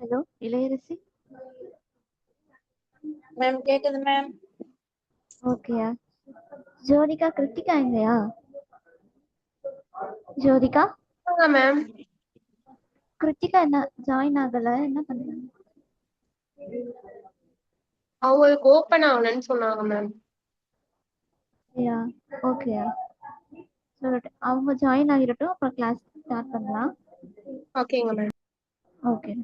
Hello இளையரசி. Ma'am கேக்குது ma'am. ஓகேயா. ஜோதிகா கிருத்திகா எங்கயா? ஜோதிகா மேம் கிருத்திகா என்ன ஜாயின் ஆகல, என்ன பண்றாங்க? அவங்களுக்கு ஓபன் ஆகலன்னு சொன்னாங்க மேம். யா ஓகேயா. சொல்லட்டும், அவங்க ஜாயின் ஆகிரட்டும், அப்புறம் கிளாஸ் ஸ்டார்ட் பண்ணலாம். ஓகேங்க மேம். ஓகே.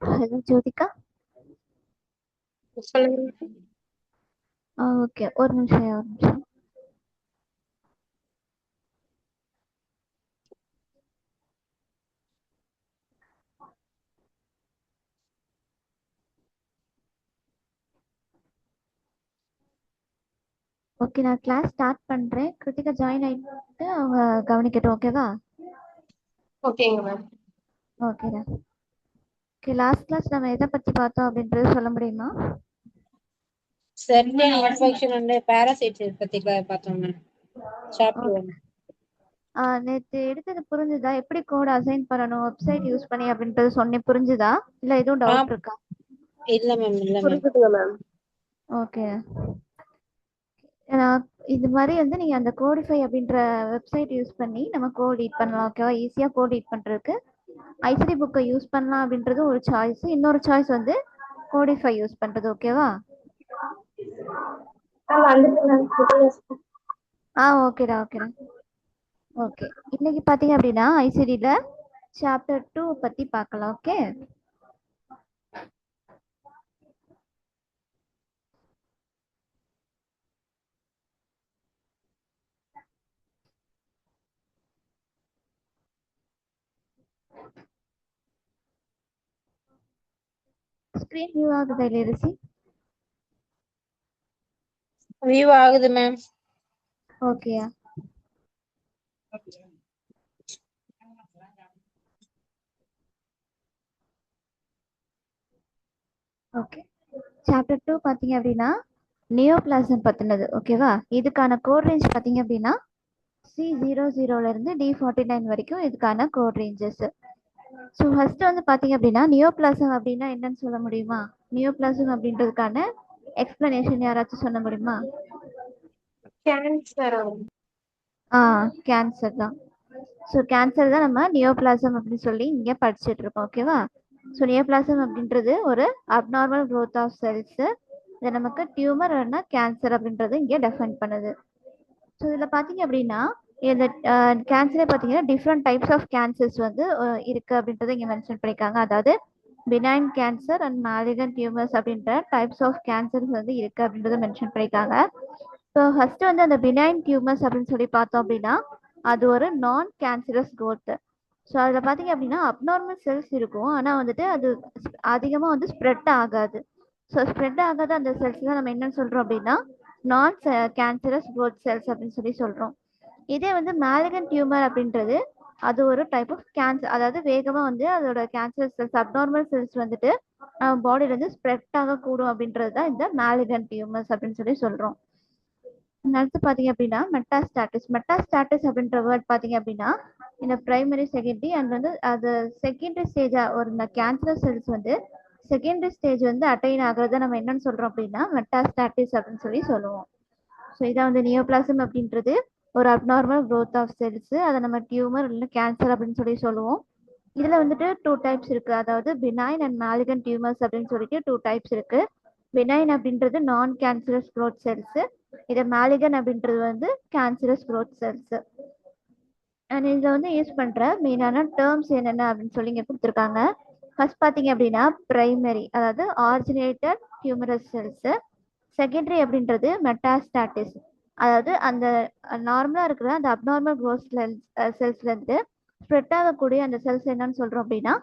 ஹலோ ஜோதிகா. சொல்லுங்க. ஓகே, ஒரு நிமிஷம் ஒரு நிமிஷம். ஓகே, நான் கிளாஸ் ஸ்டார்ட் பண்றேன். கிருத்திகா ஜாயின் ஆயிட்டு அவங்க கவனிக்கட்டும். ஓகேவா? ஓகேங்க மேம். ஓகேடா. ஓகே, லாஸ்ட் கிளாஸ் நம்ம எதை பத்தி பார்த்தோம் அப்படின்றது சொல்ல முடியுமா? செர்டின் இன்ஃபெக்ஷன் அண்ட் பாராசைட்ஸ் பத்தி பார்த்தோம் மேம். சாப்டர் 1. நேத்து எடுத்தது புரிஞ்சுதா? எப்படி கோட் அசைன் பண்ணணும் வெப்சைட் யூஸ் பண்ணி அப்படின்றது சொன்னேன், புரிஞ்சுதா? இல்ல எதுவும் டவுட் இருக்கா? இல்ல மேம், இல்ல மேம். புரிஞ்சுதுங்க மேம். ஓகே. இது மாதிரி வந்து நீங்க அந்த கோடிஃபை அப்படின்ற வெப்சைட் யூஸ் பண்ணி நம்ம கோட் ரீட் பண்ணலாம். ஓகேவா? ஈஸியா கோட் ரீட் பண்றதுக்கு ஐசிடி புக்கை யூஸ் பண்ணலாம் அப்படின்றது ஒரு சாய்ஸ். இன்னொரு சாய்ஸ் வந்து கோடிஃபை யூஸ் பண்றது. ஓகேவா? ஓகேடா ஓகேடா. ஓகே, இன்னைக்கு பாத்தீங்க அப்படின்னா ஐசிடில சாப்டர் 2 பத்தி பார்க்கலாம். ஓகே, ஸ்கிரீன் வியூ ஆகுதா இளையரசி? வியூ ஆகுது மேம். ஓகேயா. ஓகே, சாப்டர் 2 பாத்தீங்க அப்படின்னா நியோபிளாசம் பத்தினது. ஓகேவா? இதுக்கான கோட் ரேஞ்ச் பாத்தீங்க அப்படின்னா C00 இருந்து D49 வரைக்கும் இதுக்கான கோட் ரேஞ்சஸ். ஸோ ஃபர்ஸ்ட் வந்து பாத்தீங்க அப்படின்னா நியோபிளாசம் அப்படின்னா என்னன்னு சொல்ல முடியுமா? நியோபிளாசம் அப்படின்றதுக்கான எக்ஸ்பிளனேஷன் யாராச்சும் சொல்ல முடியுமா? கேன்சர். கேன்சர் தான். ஸோ கேன்சர் தான் நம்ம நியோபிளாசம் அப்படின்னு சொல்லி இங்கே படிச்சுட்டு இருக்கோம். ஓகேவா? ஸோ நியோபிளாசம் அப்படின்றது ஒரு அப்நார்மல் க்ரோத் ஆஃப் செல்ஸ். இதை நமக்கு டியூமர் இல்லைன்னா கேன்சர் அப்படின்றது இங்கே டெஃபைன் பண்ணுது. ஸோ இதில் பார்த்தீங்க அப்படின்னா இந்த கேன்சரே பார்த்தீங்கன்னா டிஃப்ரெண்ட் டைப்ஸ் ஆஃப் கேன்சர்ஸ் வந்து இருக்கு அப்படின்றத இங்கே மென்ஷன் பண்ணியிருக்காங்க. அதாவது பினைன் கேன்சர் அண்ட் மாலிகன் டியூமர்ஸ் அப்படின்ற டைப்ஸ் ஆஃப் கேன்சர்ஸ் வந்து இருக்கு அப்படின்றத மென்ஷன் பண்ணியிருக்காங்க. ஸோ ஃபர்ஸ்ட் வந்து அந்த பினைன் டியூமர்ஸ் அப்படின்னு சொல்லி பார்த்தோம் அப்படின்னா அது ஒரு நான் கேன்சரஸ் growth. ஸோ அதில் பார்த்தீங்க அப்படின்னா அப்நார்மல் செல்ஸ் இருக்கும், ஆனால் வந்துட்டு அது அதிகமாக வந்து ஸ்ப்ரெட் ஆகாது. ஸோ ஸ்ப்ரெட் ஆகாத அந்த செல்ஸ் தான் நம்ம என்ன சொல்கிறோம் அப்படின்னா நான் கேன்சரஸ் growth செல்ஸ் அப்படின்னு சொல்லி சொல்கிறோம். இதே வந்து மேலிகன் டியூமர் அப்படின்றது அது ஒரு டைப் ஆஃப் கேன்சர், அதாவது வேகமாக வந்து அதோட கேன்சர் செல்ஸ் அப்நார்மல் செல்ஸ் வந்துட்டு நம்ம பாடியிலேருந்து ஸ்ப்ரெட் ஆகக்கூடும் அப்படின்றது தான் இந்த மேலிகன் டியூமர்ஸ் அப்படின்னு சொல்லி சொல்கிறோம். அடுத்து பார்த்தீங்க அப்படின்னா மெட்டாஸ்டாட்டிஸ். மெட்டாஸ்டாட்டிஸ் அப்படின்ற வேர்ட் பார்த்தீங்க அப்படின்னா இந்த பிரைமரி செகண்டரி அண்ட் வந்து அது செகண்டரி ஸ்டேஜா ஒரு இந்த கேன்சர் செல்ஸ் வந்து செகண்டரி ஸ்டேஜ் வந்து அட்டைன் ஆகுறத நம்ம என்னன்னு சொல்றோம் அப்படின்னா மெட்டாஸ்டாட்டிஸ் அப்படின்னு சொல்லி சொல்லுவோம். ஸோ இதான் வந்து நியோபிளாசம் அப்படின்றது ஒரு அப்நார்மல் growth ஆஃப் செல்ஸ். அதை நம்ம டியூமர் இல்லை கேன்சர் அப்படின்னு சொல்லி சொல்லுவோம். இதுல வந்துட்டு 2 டைப்ஸ் இருக்கு. அதாவது பினைன் அண்ட் மாலிகன் டியூமர்ஸ் அப்படின்னு சொல்லிட்டு 2 டைப்ஸ் இருக்கு. பினைன் அப்படின்றது நான் கேன்சரஸ் growth செல்ஸ், இது மாலிகன் அப்படின்றது வந்து கேன்சரஸ் growth செல்ஸ். அண்ட் இதில் வந்து யூஸ் பண்ணுற மெயினான டேர்ம்ஸ் என்னென்ன அப்படின்னு சொல்லி இங்கே கொடுத்துருக்காங்க. ஃபர்ஸ்ட் பார்த்தீங்க அப்படின்னா பிரைமரி, அதாவது ஆரிஜினேட்டட் டியூமரஸ் செல்ஸு. செகண்டரி அப்படின்றது மெட்டாஸ்டாட்டிஸ், அதாவது அந்த நார்மலாக இருக்கிற அந்த அப்நார்மல் க்ரோத் செல்ஸ்லேருந்து ஸ்ப்ரெட் ஆகக்கூடிய அந்த செல்ஸ் என்னன்னு சொல்கிறோம் அப்படின்னா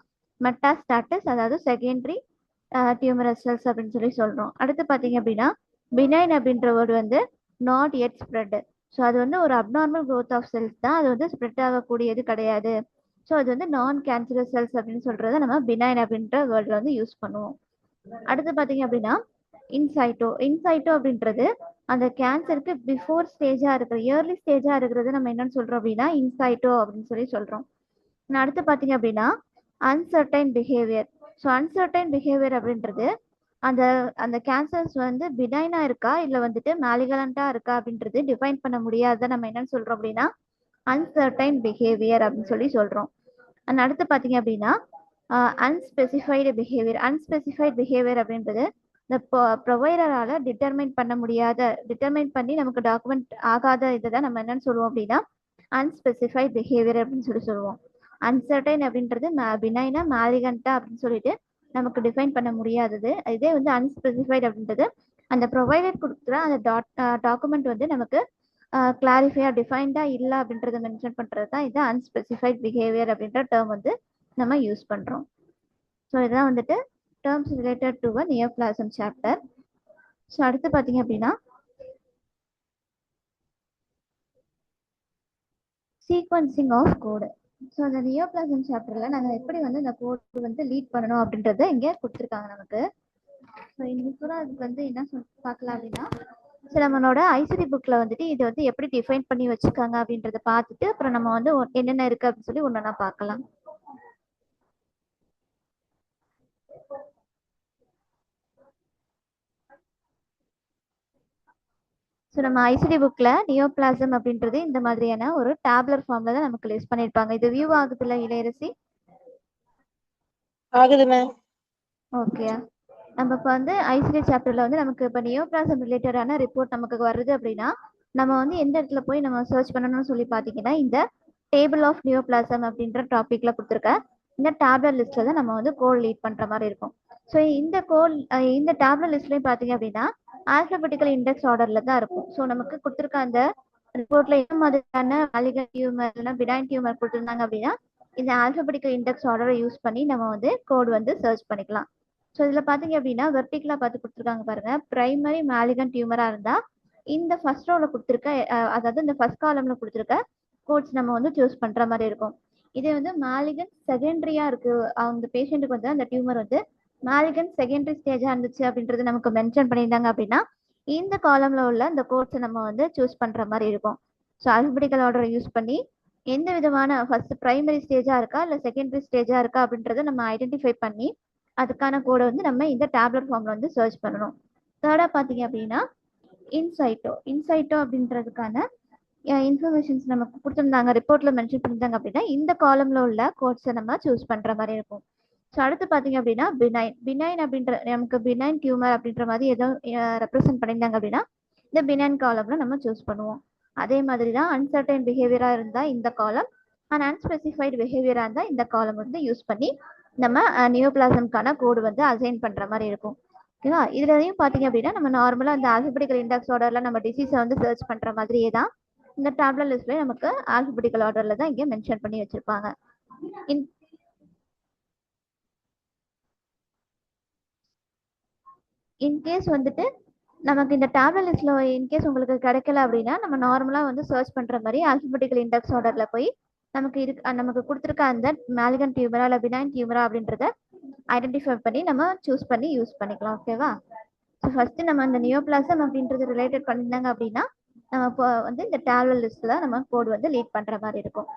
மெட்டாஸ்டாட்டிஸ், அதாவது செகண்டரி டியூமரஸ் செல்ஸ் அப்படின்னு சொல்லி சொல்கிறோம். அடுத்து பார்த்தீங்க அப்படின்னா பினைன் அப்படின்ற வேர்டு வந்து நாட் எட் ஸ்ப்ரெட். ஸோ அது வந்து ஒரு அப்நார்மல் growth ஆஃப் செல்ஸ் தான், அது வந்து ஸ்ப்ரெட் ஆகக்கூடியது கிடையாது. ஸோ அது வந்து நான் கேன்சரஸ் செல்ஸ் அப்படின்னு சொல்கிறத நம்ம பினைன் அப்படின்ற வேர்டில் வந்து யூஸ் பண்ணுவோம். அடுத்து பார்த்தீங்க அப்படின்னா இன்சைட்டோ. இன்சைட்டோ அப்படின்றது அந்த கேன்சருக்கு பிஃபோர் ஸ்டேஜாக இருக்கிற இயர்லி ஸ்டேஜாக இருக்கிறது நம்ம என்னன்னு சொல்கிறோம் அப்படின்னா இன்சைட்டோ அப்படின்னு சொல்லி சொல்கிறோம். அடுத்து பார்த்தீங்க அப்படின்னா uncertain behaviour. So uncertain behaviour அப்படின்றது அந்த அந்த கேன்சர்ஸ் வந்து பினைனா இருக்கா இல்லை வந்துட்டு மேலிகலண்டா இருக்கா அப்படின்றது டிஃபைன் பண்ண முடியாத நம்ம என்னன்னு சொல்றோம் அப்படின்னா அன்சர்டைன் பிஹேவியர் அப்படின்னு சொல்லி சொல்றோம். அண்ட் அடுத்து பார்த்தீங்க அப்படின்னா அன்ஸ்பெசிஃபைடு பிஹேவியர். அன்ஸ்பெசிஃபைட் பிஹேவியர் அப்படின்றது இந்த ப்ரொவைடரால டிட்டர்மைன் பண்ணி நமக்கு டாக்குமெண்ட் ஆகாத இதை தான் நம்ம என்னன்னு சொல்லுவோம் அப்படின்னா அன்ஸ்பெசிஃபைட் பிஹேவியர் அப்படின்னு சொல்லி சொல்லுவோம். அன்சர்டைன் அப்படின்றது பினைனா மேலிகண்டா அப்படின்னு சொல்லிட்டு நமக்கு டிஃபைன் பண்ண முடியாதது. இதே வந்து அன்ஸ்பெசிஃபைட் அப்படின்றது அந்த ப்ரொவைடர் கொடுக்குற அந்த டாக்குமெண்ட் வந்து நமக்கு கிளாரிஃபையா டிஃபைன்டா இல்லை அப்படின்றத மென்ஷன் பண்றது தான் இது அன்ஸ்பெசிஃபைட் பிஹேவியர் அப்படின்ற டேர்ம் வந்து நம்ம யூஸ் பண்றோம். ஸோ இதுதான் வந்துட்டு terms related to a neoplasm chapter. So அடுத்து பார்த்தீங்க அப்படின்னா சீக்வன்சிங் ஆஃப் கோடு. ஸோ அந்த நியோபிளாசம் சாப்டர்ல நாங்கள் எப்படி வந்து இந்த கோடு வந்து லீட் பண்ணணும் அப்படின்றத இங்கே கொடுத்துருக்காங்க நமக்கு. ஸோ இன்னைக்கு கூட அதுக்கு வந்து என்ன பார்க்கலாம் அப்படின்னா ஸோ நம்மளோட ஐசிடி புக்கில் வந்துட்டு இதை வந்து எப்படி டிஃபைன் பண்ணி வச்சுருக்காங்க அப்படின்றத பார்த்துட்டு அப்புறம் நம்ம வந்து என்னென்ன இருக்குது அப்படின்னு சொல்லி ஒன்றா பார்க்கலாம். ஸோ நம்ம ஐசிடி புக்கில் நியோபிளாசம் அப்படின்றது இந்த மாதிரியான ஒரு டேப்லர் ஃபார்மில் தான் நமக்கு லிஸ்ட் பண்ணியிருப்பாங்க. இது வியூ ஆகுதுல்ல இளையரசி? ஆகுது மேம். ஓகே, நம்ம இப்போ வந்து ஐசிடி சாப்டரில் வந்து நமக்கு இப்போ நியோபிளாசம் ரிலேட்டடான ரிப்போர்ட் நமக்கு வருது அப்படின்னா நம்ம வந்து எந்த இடத்துல போய் நம்ம சர்ச் பண்ணணும்னு சொல்லி பார்த்தீங்கன்னா இந்த டேபிள் ஆஃப் நியோபிளாசம் அப்படின்ற டாப்பிக்கில் கொடுத்துருக்க இந்த டேப்லர் லிஸ்ட்டில் தான் நம்ம வந்து கோட் லீட் பண்ணுற மாதிரி இருக்கும். ஸோ இந்த டேப்லர் லிஸ்ட்லேயும் பார்த்தீங்க அப்படின்னா ஆல்பபெட்டிக்கல் இண்டெக்ஸ் ஆர்டரில் தான் இருக்கும். ஸோ நமக்கு கொடுத்துருக்க அந்த ரிப்போர்ட்டில் என்ன மாதிரியான மாலிகன் டியூமர் இல்லைன்னா பினைன் டியூமர் கொடுத்துருந்தாங்க அப்படின்னா இந்த ஆல்பபெட்டிக்கல் இண்டெக்ஸ் ஆர்டரை யூஸ் பண்ணி நம்ம வந்து கோட் வந்து சர்ச் பண்ணிக்கலாம். ஸோ இதில் பார்த்தீங்க அப்படின்னா வெர்டிகலாக பார்த்து கொடுத்துருக்காங்க பாருங்க. பிரைமரி மாலிகன் டியூமராக இருந்தால் இந்த ஃபர்ஸ்ட் ரோவில் கொடுத்துருக்க அதாவது இந்த ஃபர்ஸ்ட் காலமில் கொடுத்துருக்க கோட்ஸ் நம்ம வந்து சூஸ் பண்ணுற மாதிரி இருக்கும். இதே வந்து மாலிகன் செகண்டரியாக இருக்குது, அந்த பேஷண்ட்டுக்கு வந்து அந்த டியூமர் வந்து மாலிகன் செகண்டரி ஸ்டேஜாக இருந்துச்சு அப்படின்றது நமக்கு மென்ஷன் பண்ணியிருந்தாங்க அப்படின்னா இந்த காலமில் உள்ள இந்த கோட்ஸை நம்ம வந்து சூஸ் பண்ணுற மாதிரி இருக்கும். ஸோ ஆல்பபெட்டிக்கல் ஆர்டரை யூஸ் பண்ணி எந்த விதமான ஃபர்ஸ்ட் பிரைமரி ஸ்டேஜாக இருக்கா இல்லை செகண்டரி ஸ்டேஜாக இருக்கா அப்படின்றத நம்ம ஐடென்டிஃபை பண்ணி அதுக்கான கோடை வந்து நம்ம இந்த டேப்லெட் ஃபார்மில் வந்து சர்ச் பண்ணணும். தேர்டாக பார்த்தீங்க அப்படின்னா இன்சைட்டோ அப்படின்றதுக்கான இன்ஃபர்மேஷன்ஸ் நமக்கு கொடுத்துருந்தாங்க, ரிப்போர்ட்டில் மென்ஷன் பண்ணியிருந்தாங்க அப்படின்னா இந்த காலமில் உள்ள கோட்ஸை நம்ம சூஸ் பண்ணுற மாதிரி இருக்கும். ஸோ அடுத்து பார்த்தீங்க அப்படின்னா பினைன் அப்படின்ற நமக்கு பினைன் டியூமர் அப்படின்ற மாதிரி ஏதோ ரெப்ரசென்ட் பண்ணியிருந்தாங்க அப்படின்னா இந்த பினைன் காலமில் நம்ம சூஸ் பண்ணுவோம். அதே மாதிரி தான் அன்சர்டைன் பிஹேவியராக இருந்தால் இந்த காலம் அண்ட் அன்ஸ்பெசிஃபைடு பிஹேவியராக இருந்தால் இந்த காலம் வந்து யூஸ் பண்ணி நம்ம நியோபிளாசம்கான கோடு வந்து அசைன் பண்ணுற மாதிரி இருக்கும். ஓகேவா? இதுலையும் பார்த்தீங்க அப்படின்னா நம்ம நார்மலாக அந்த ஆல்பபெட்டிக்கல் இண்டெக்ஸ் ஆர்டரில் நம்ம டிசீஸை வந்து சர்ச் பண்ணுற மாதிரியே தான் இந்த டேப்லெட் லிஸ்ட்லேயே நமக்கு ஆல்பபெட்டிக்கல் ஆர்டரில் தான் இங்கே மென்ஷன் பண்ணி வச்சுருப்பாங்க. இன்கேஸ் வந்துட்டு நமக்கு இந்த டேப்லெட் லிஸ்ட்ல இன்கேஸ் உங்களுக்கு கிடைக்கல அப்படின்னா நம்ம நார்மலாக வந்து சர்ச் பண்ணுற மாதிரி ஆல்பபெட்டிக்கல் இண்டெக்ஸ் ஆர்டரில் போய் நமக்கு கொடுத்துருக்க அந்த மாலிகன் டியூமரா இல்லை பினைன் டியூமரா அப்படின்றத ஐடென்டிஃபை பண்ணி நம்ம சூஸ் பண்ணி யூஸ் பண்ணிக்கலாம். ஓகேவா? ஸோ ஃபர்ஸ்ட் நம்ம இந்த நியோபிளாசம் அப்படின்றது ரிலேட்டட் பண்ணியிருந்தாங்க அப்படின்னா நம்ம இப்போ வந்து இந்த டேப்லெட் லிஸ்ட்ல நம்ம கோட் வந்து லீட் பண்ணுற மாதிரி இருக்கும்.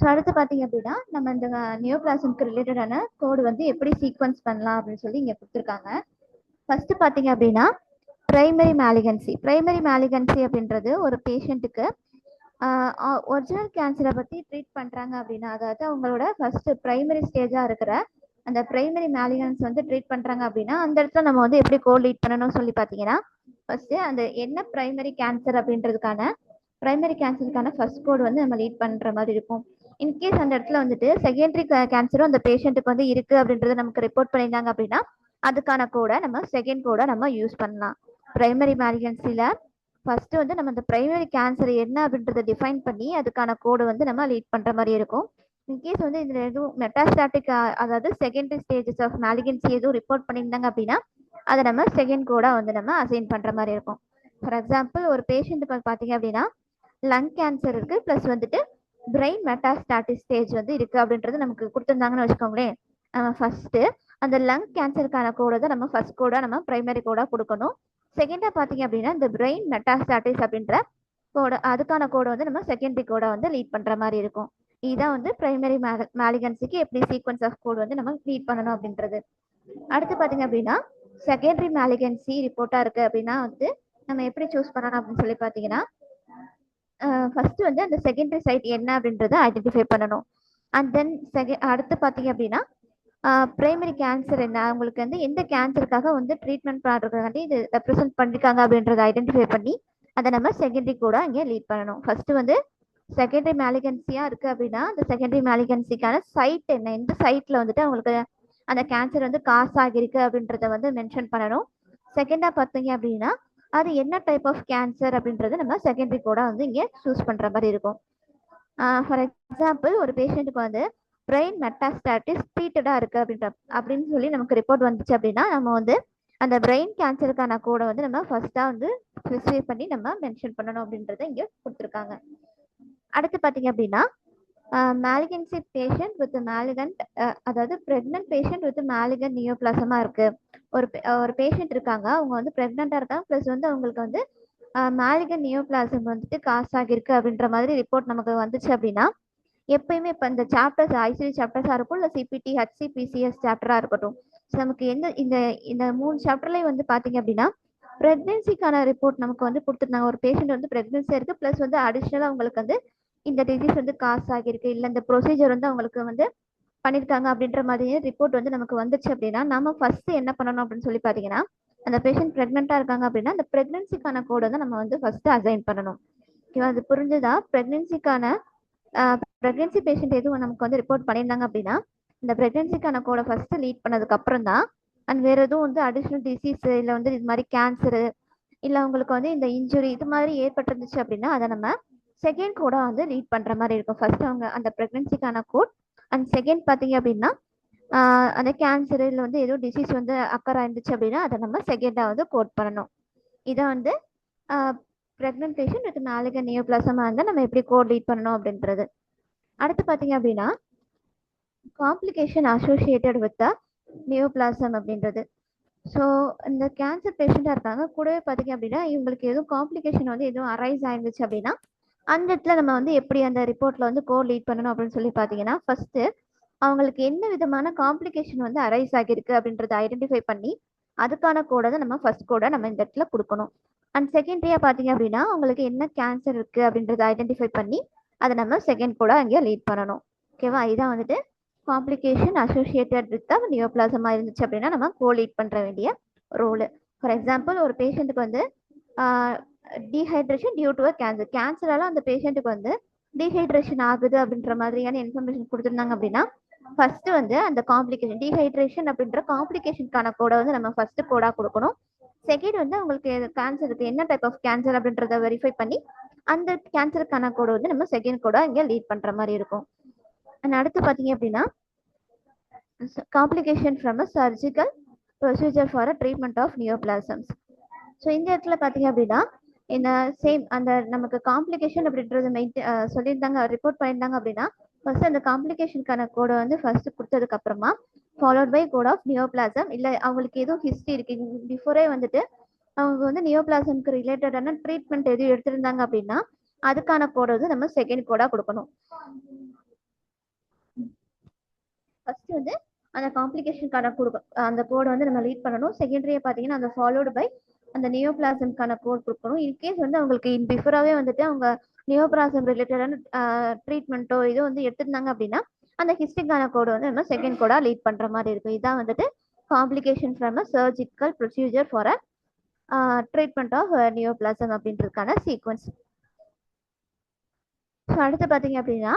ஸோ அடுத்து பார்த்தீங்க அப்படின்னா நம்ம இந்த நியோபிளாசம்க்கு ரிலேட்டடான கோடு வந்து எப்படி சீக்வன்ஸ் பண்ணலாம் அப்படின்னு சொல்லி இங்கே கொடுத்துருக்காங்க. ஃபர்ஸ்ட் பார்த்தீங்க அப்படின்னா பிரைமரி மேலிகன்சி. பிரைமரி மேலிகன்சி அப்படின்றது ஒரு பேஷண்ட்டுக்கு ஒரிஜினல் கேன்சரை பற்றி ட்ரீட் பண்ணுறாங்க அப்படின்னா, அதாவது அவங்களோட ஃபர்ஸ்ட் பிரைமரி ஸ்டேஜாக இருக்கிற அந்த பிரைமரி மேலிகன்ஸ் வந்து ட்ரீட் பண்ணுறாங்க அப்படின்னா, அந்த இடத்துல நம்ம வந்து எப்படி கோட் லீட் பண்ணணும்னு சொல்லி பார்த்தீங்கன்னா, ஃபர்ஸ்ட் அந்த என்ன பிரைமரி கேன்சர் அப்படின்றதுக்கான பிரைமரி கேன்சருக்கான ஃபர்ஸ்ட் கோட் வந்து நம்ம லீட் பண்ணுற மாதிரி இருக்கும். இன்கேஸ் அந்த இடத்துல வந்துட்டு செகண்டரி கேன்சரும் அந்த பேஷண்ட்டுக்கு வந்து இருக்கு அப்படின்றத நமக்கு ரிப்போர்ட் பண்ணியிருந்தாங்க அப்படின்னா, அதுக்கான கோடை நம்ம செகண்ட் கோடை நம்ம யூஸ் பண்ணலாம். பிரைமரி மேலிகன்சியில் ஃபர்ஸ்ட் வந்து நம்ம இந்த பிரைமரி கேன்சர் என்ன அப்படின்றத டிஃபைன் பண்ணி அதுக்கான கோடு வந்து நம்ம லீட் பண்ணுற மாதிரி இருக்கும். இன்கேஸ் வந்து இதில் எதுவும் மெட்டாஸ்டாட்டிக் அதாவது செகண்டரி ஸ்டேஜஸ் ஆஃப் மேலிகன்சி எதுவும் ரிப்போர்ட் பண்ணியிருந்தாங்க அப்படின்னா அதை நம்ம செகண்ட் கோடாக வந்து நம்ம அசைன் பண்ணுற மாதிரி இருக்கும். ஃபார் எக்ஸாம்பிள் ஒரு பேஷண்ட்டுக்கு பார்த்தீங்க அப்படின்னா லங் கேன்சர் இருக்கு ப்ளஸ் வந்துட்டு பிரெயின் மெட்டாஸ்டாட்டிக் ஸ்டேஜ் வந்து இருக்கு அப்படின்றது நமக்கு கொடுத்துருந்தாங்கன்னு வச்சுக்கோங்களேன். நம்ம ஃபர்ஸ்ட் அந்த லங் கேன்சருக்கான கோடை தான் நம்ம ஃபர்ஸ்ட் கோடா நம்ம பிரைமரி கோடா கொடுக்கணும். செகண்டா பார்த்தீங்க அப்படின்னா இந்த பிரெயின் மெட்டாஸ்டாட்டிஸ் அப்படின்ற கோடை அதுக்கான கோடை வந்து நம்ம செகண்டரி கோடா வந்து லீட் பண்ற மாதிரி இருக்கும். இதுதான் வந்து பிரைமரி மேலிகன்சிக்கு எப்படி சீக்வன்ஸ் ஆஃப் கோட் வந்து நம்ம லீட் பண்ணணும் அப்படின்றது. அடுத்து பார்த்தீங்க அப்படின்னா செகண்டரி மேலிகன்சி ரிப்போர்ட்டா இருக்கு அப்படின்னா வந்து நம்ம எப்படி சூஸ் பண்ணணும் அப்படின்னு சொல்லி பார்த்தீங்கன்னா ஃபர்ஸ்ட் வந்து அந்த செகண்டரி சைட் என்ன அப்படின்றத ஐடென்டிஃபை பண்ணணும். அண்ட் தென் அடுத்து பார்த்தீங்க அப்படின்னா பிரைமரி கேன்சர் என்ன, அவங்களுக்கு வந்து எந்த கேன்சருக்காக வந்து ட்ரீட்மெண்ட் பண்ணுறதுக்காண்டி இது ரெப்ரசென்ட் பண்ணிருக்காங்க அப்படின்றத ஐடென்டிஃபை பண்ணி அதை நம்ம செகண்டரி கூட இங்கே லீட் பண்ணணும். ஃபர்ஸ்ட் வந்து செகண்டரி மேலிகன்சியா இருக்கு அப்படின்னா அந்த செகண்டரி மேலிகன்சிக்கான சைட் என்ன, எந்த சைட்ல வந்துட்டு அவங்களுக்கு அந்த கேன்சர் வந்து காஸ் ஆகிருக்கு அப்படின்றத வந்து மென்ஷன் பண்ணணும். செகண்டா பார்த்தீங்க அப்படின்னா அது என்ன டைப் ஆஃப் கேன்சர் அப்படின்றத நம்ம செகண்டரி கூட வந்து இங்கே சூஸ் பண்ற மாதிரி இருக்கும். ஃபார் எக்ஸாம்பிள் ஒரு பேஷண்ட்டுக்கு வந்து பிரெயின் மெட்டாஸ்டாட்டிஸ் ட்ரீட்டடா இருக்கு அப்படின்னு சொல்லி நமக்கு ரிப்போர்ட் வந்துச்சு அப்படின்னா நம்ம வந்து அந்த பிரெயின் கேன்சருக்கான கோடை வந்து நம்ம ஃபர்ஸ்டா வந்து ஸ்பெசிஃபை பண்ணி நம்ம மென்ஷன் பண்ணணும் அப்படின்றத இங்கே கொடுத்துருக்காங்க. அடுத்து பார்த்தீங்க அப்படின்னா மேலிகன்சி பேஷண்ட் வித் மேலிகன்ட் அதாவது பிரெக்னன்ட் பேஷண்ட் வித் மேலிகன்ட் நியோபிளாசமா இருக்கு. ஒரு பேஷண்ட் இருக்காங்க, அவங்க வந்து பிரெக்னெண்டா இருக்காங்க ப்ளஸ் வந்து அவங்களுக்கு வந்து மேலிகன்ட் நியோபிளாசம் வந்துட்டு காஸ் ஆகிருக்கு அப்படின்ற மாதிரி ரிப்போர்ட் நமக்கு வந்துச்சு அப்படின்னா எப்பயுமே இப்போ இந்த சாப்டர்ஸ் ஐசிடி சாப்டர்ஸாக இருக்கும் இல்லை சிபிடி ஹச்சி பிசிஎஸ் சாப்டராக இருக்கட்டும், நமக்கு இந்த இந்த 3 சாப்டர்லேயும் வந்து பார்த்தீங்க அப்படின்னா ப்ரெக்னென்சிக்கான ரிப்போர்ட் நமக்கு வந்து கொடுத்துருந்தாங்க. ஒரு பேஷண்ட் வந்து ப்ரெக்னென்சியாக இருக்குது ப்ளஸ் வந்து அடிஷ்னலாக அவங்களுக்கு வந்து இந்த டிசீஸ் வந்து காஸ் ஆகிருக்கு இல்லை இந்த ப்ரொசீஜர் வந்து அவங்களுக்கு வந்து பண்ணியிருக்காங்க அப்படின்ற மாதிரி ரிப்போர்ட் வந்து நமக்கு வந்துச்சு அப்படின்னா நம்ம ஃபர்ஸ்ட் என்ன பண்ணணும் அப்படின்னு சொல்லி பார்த்தீங்கன்னா அந்த பேஷண்ட் ப்ரெக்னெண்ட்டாக இருக்காங்க அப்படின்னா அந்த ப்ரெக்னென்சிக்கான கோடை தான் நம்ம வந்து ஃபர்ஸ்ட் அசைன் பண்ணணும். ஓகேவா, அது புரிஞ்சுதா? ப்ரெக்னென்சி பேஷண்ட் எதுவும் நமக்கு வந்து ரிப்போர்ட் பண்ணியிருந்தாங்க அப்படின்னா இந்த ப்ரெக்னென்சிக்கான கோடை ஃபர்ஸ்ட் லீட் பண்ணதுக்கு அப்புறம் தான் அண்ட் வேற எதுவும் வந்து அடிஷ்னல் டிசீஸ் இல்லை வந்து இது மாதிரி கேன்சரு இல்லை அவங்களுக்கு வந்து இந்த இன்ஜுரி இது மாதிரி ஏற்பட்டிருந்துச்சு அப்படின்னா அதை நம்ம செகண்ட் கோடா வந்து லீட் பண்ற மாதிரி இருக்கும். ஃபர்ஸ்ட் அவங்க அந்த ப்ரெக்னென்சிக்கான கோட் அண்ட் செகண்ட் பார்த்தீங்க அப்படின்னா அந்த கேன்சர் இல்லை வந்து ஏதோ டிசீஸ் வந்து அக்கர் ஆயிருந்துச்சு அப்படின்னா அதை நம்ம செகண்டா வந்து கோட் பண்ணணும். இதை வந்து ப்ரெக்னென்ட் பேஷண்ட் வித் மேலிகன்ட் நியோபிளாசமா இருந்தால் நம்ம எப்படி கோட் லீட் பண்ணணும் அப்படின்றது. அடுத்து பார்த்தீங்க அப்படின்னா காம்ப்ளிகேஷன் அசோசியேட்டட் வித் நியோபிளாசம் அப்படின்றது. ஸோ இந்த கேன்சர் பேஷண்டாக இருக்காங்க, கூடவே பார்த்தீங்க அப்படின்னா இவங்களுக்கு எதுவும் காம்ப்ளிகேஷன் வந்து எதுவும் அரைஸ் ஆயிருந்துச்சு அப்படின்னா அந்த இடத்துல நம்ம வந்து எப்படி அந்த ரிப்போர்ட்ல வந்து கோட் லீட் பண்ணணும் அப்படின்னு சொல்லி பார்த்தீங்கன்னா ஃபர்ஸ்ட் அவங்களுக்கு என்ன விதமான காம்ப்ளிகேஷன் வந்து அரைஸ் ஆகிருக்கு அப்படின்றத ஐடென்டிஃபை பண்ணி அதுக்கான கோடை தான் நம்ம ஃபர்ஸ்ட் கோடை நம்ம இந்த இடத்துல கொடுக்கணும். அண்ட் செகண்டரியா பார்த்தீங்க அப்படின்னா அவங்களுக்கு என்ன கேன்சர் இருக்கு அப்படின்றத ஐடென்டிஃபை பண்ணி அதை நம்ம செகண்ட் கோடா அங்கே லீட் பண்ணணும். ஓகேவா, இதான் வந்துட்டு காம்ப்ளிகேஷன் அசோசியேட்டட் வித் நியோபிளாசமா இருந்துச்சு அப்படின்னா நம்ம கோ லீட் பண்ற வேண்டிய ரோல். ஃபார் எக்ஸாம்பிள் ஒரு பேஷண்ட்டுக்கு வந்து டீஹைட்ரேஷன் டியூ டு கேன்சரால அந்த பேஷண்ட்டுக்கு வந்து டீஹைட்ரேஷன் ஆகுது அப்படின்ற மாதிரியான இன்ஃபர்மேஷன் கொடுத்துருந்தாங்க அப்படின்னா ஃபர்ஸ்ட் வந்து அந்த காம்ப்ளிகேஷன் டீஹைட்ரேஷன் அப்படின்ற காம்ப்ளிகேஷனுக்கான கோடை வந்து நம்ம ஃபர்ஸ்ட் கோடா கொடுக்கணும். செகண்ட் வந்து அவங்களுக்கு கேன்சருக்கு என்ன டைப் ஆஃப் கேன்சர் அப்படின்றத வெரிஃபை பண்ணி அந்த கேன்சருக்கான கோடை வந்து நம்ம செகண்ட் கோடா இங்கே லீட் பண்ற மாதிரி இருக்கும். அண்ட் அடுத்து பார்த்தீங்க அப்படின்னா complication from a surgical procedure for a treatment of neoplasms. So இந்த இடத்துல பார்த்தீங்க அப்படின்னா இந்த சேம் அந்த நமக்கு காம்ப்ளிகேஷன் அப்படின்றது சொல்லியிருந்தாங்க ரிப்போர்ட் பண்ணியிருந்தாங்க அப்படின்னா ஃபர்ஸ்ட் அந்த காம்ப்ளிகேஷனுக்கான கோடை வந்து ஃபர்ஸ்ட் கொடுத்ததுக்கு அப்புறமா followed by code of neoplasm. இல்லை அவங்களுக்கு எதுவும் ஹிஸ்ட்ரி இருக்கு பிஃபோரே வந்துட்டு அவங்க வந்து நியோபிளாசம்க்கு ரிலேட்டடான ட்ரீட்மெண்ட் எதுவும் எடுத்திருந்தாங்க அப்படின்னா அதுக்கான கோடை வந்து நம்ம செகண்ட் கோடா கொடுக்கணும். ஃபர்ஸ்ட் வந்து அந்த காம்ப்ளிகேஷனுக்கான அந்த கோடை வந்து நம்ம லீட் பண்ணணும். செகண்டரியா பார்த்தீங்கன்னா அந்த ஃபாலோடு பை அந்த நியோபிளாசம்கான கோட் கொடுக்கணும். இன்கேஸ் வந்து அவங்களுக்கு பிஃபோராகவே வந்துட்டு அவங்க நியோபிளாசம் ரிலேட்டடான ட்ரீட்மெண்ட்டோ இதோ வந்து எடுத்திருந்தாங்க அப்படின்னா அந்த ஹிஸ்டிக்கான கோடு வந்து நம்ம செகண்ட் கோடா லீட் பண்ற மாதிரி இருக்கும். இதான் வந்துட்டு complication from a surgical procedure for a treatment of neoplasm அப்படின்றதுக்கான சீக்வன்ஸ். ஸோ அடுத்து பார்த்தீங்க அப்படின்னா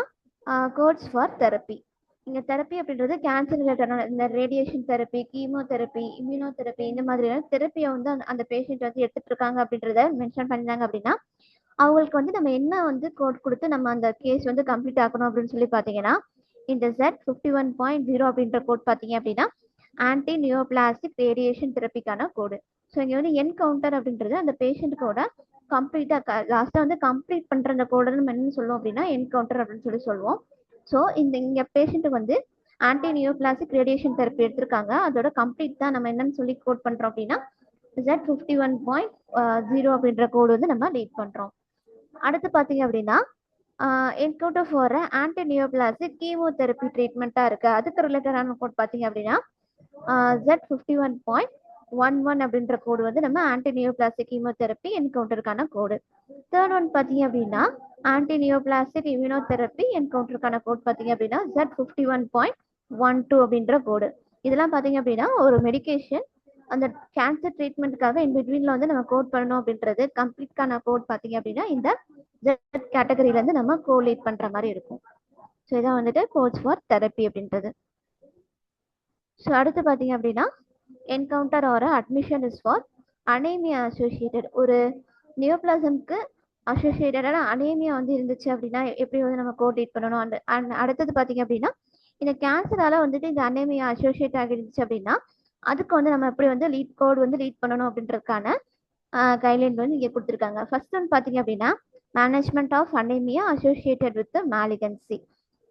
கோட்ஸ் ஃபார் தெரப்பி. இங்கே தெரப்பி அப்படின்றது கேன்சர் ரிலேட்டடான இந்த ரேடியேஷன் தெரப்பி, கீமோதெரப்பி, இம்யூனோதெரப்பி இந்த மாதிரியான தெரப்பியை வந்து அந்த பேஷண்ட் வந்து எடுத்துட்டு இருக்காங்க அப்படின்றத மென்ஷன் பண்ணிருந்தாங்க அப்படின்னா அவங்களுக்கு வந்து நம்ம என்ன வந்து கோட் கொடுத்து நம்ம அந்த கேஸ் வந்து கம்ப்ளீட் ஆக்கணும் அப்படின்னு சொல்லி பார்த்தீங்கன்னா இந்த Z51.0 அப்படின்ற கோட் பார்த்தீங்க அப்படின்னா ஆன்டி நியோபிளாஸ்டிக் ரேடியேஷன் தெரப்பிக்கான கோடு. ஸோ இங்கே வந்து என்கவுண்டர் அப்படின்றது அந்த பேஷண்ட்டுக்கோட கம்ப்ளீட்டாக லாஸ்ட்டாக வந்து கம்ப்ளீட் பண்ணுற அந்த கோடை நம்ம என்னன்னு சொல்லுவோம் அப்படின்னா என்கவுண்டர் அப்படின்னு சொல்லி சொல்லுவோம். ஸோ இங்கே பேஷண்ட்டுக்கு வந்து ஆன்டி நியோபிளாஸ்டிக் ரேடியேஷன் தெரப்பி எடுத்திருக்காங்க, அதோட கம்ப்ளீட் தான் நம்ம என்னன்னு சொல்லி கோட் பண்ணுறோம் அப்படின்னா Z51.0 அப்படின்ற கோடு வந்து நம்ம லீட் பண்ணுறோம். அடுத்து பார்த்தீங்க அப்படின்னா encounter for anti neoplastic chemotherapy ட்ரீட்மெண்ட்டாக இருக்கு, அதுக்கு ரிலேட்டடான கோட் பார்த்தீங்க அப்படின்னா Z51.11 அப்படின்ற கோடு வந்து நம்ம ஆன்டி நியோபிளாஸ்டிக் கீமோதெரப்பி என்கவுண்டருக்கான கோடு. தேர்ட் ஒன் பார்த்தீங்க அப்படின்னா ஆன்டி நியோபிளாஸ்டிக் இம்யூனோதெரப்பி என்கவுண்டருக்கான கோட் பார்த்தீங்க அப்படின்னா Z51.12 அப்படின்ற கோடு. இதெல்லாம் பார்த்தீங்க அப்படின்னா ஒரு மெடிகேஷன் அந்த கேன்சர் ட்ரீட்மெண்ட்டுக்காக இன் பிட்வீன்ல வந்து நம்ம கோட் பண்ணணும் அப்படின்றது கம்ப்ளீட்கான கோட் பார்த்தீங்க அப்படின்னா இந்த ஜெட் கேட்டகரியில இருந்து நம்ம கோலீட் பண்ற மாதிரி இருக்கும். ஸோ இதான் வந்துட்டு கோட்ஸ் ஃபார் தெரப்பி அப்படின்றது. ஸோ அடுத்து பார்த்தீங்க அப்படின்னா encounter or admission is for anaemia associated. ஒரு நியோபிளாசம்க்கு அசோசியேட்டடான அனேமியா வந்து இருந்துச்சு அப்படின்னா எப்படி வந்து நம்ம கோலீட் பண்ணணும். அடுத்தது பார்த்தீங்க அப்படின்னா இந்த கேன்சரால வந்துட்டு இந்த அனேமியா அசோசியேட் ஆகிருந்துச்சு அப்படின்னா அதுக்கு வந்து நம்ம எப்படி வந்து கோட் வந்து லீட் பண்ணணும் அப்படின்றதுக்கான கைட்லைன் வந்து இங்கே கொடுத்துருக்காங்க. ஃபர்ஸ்ட் ஒன் பார்த்தீங்க அப்படின்னா management of anaemia associated with malignancy.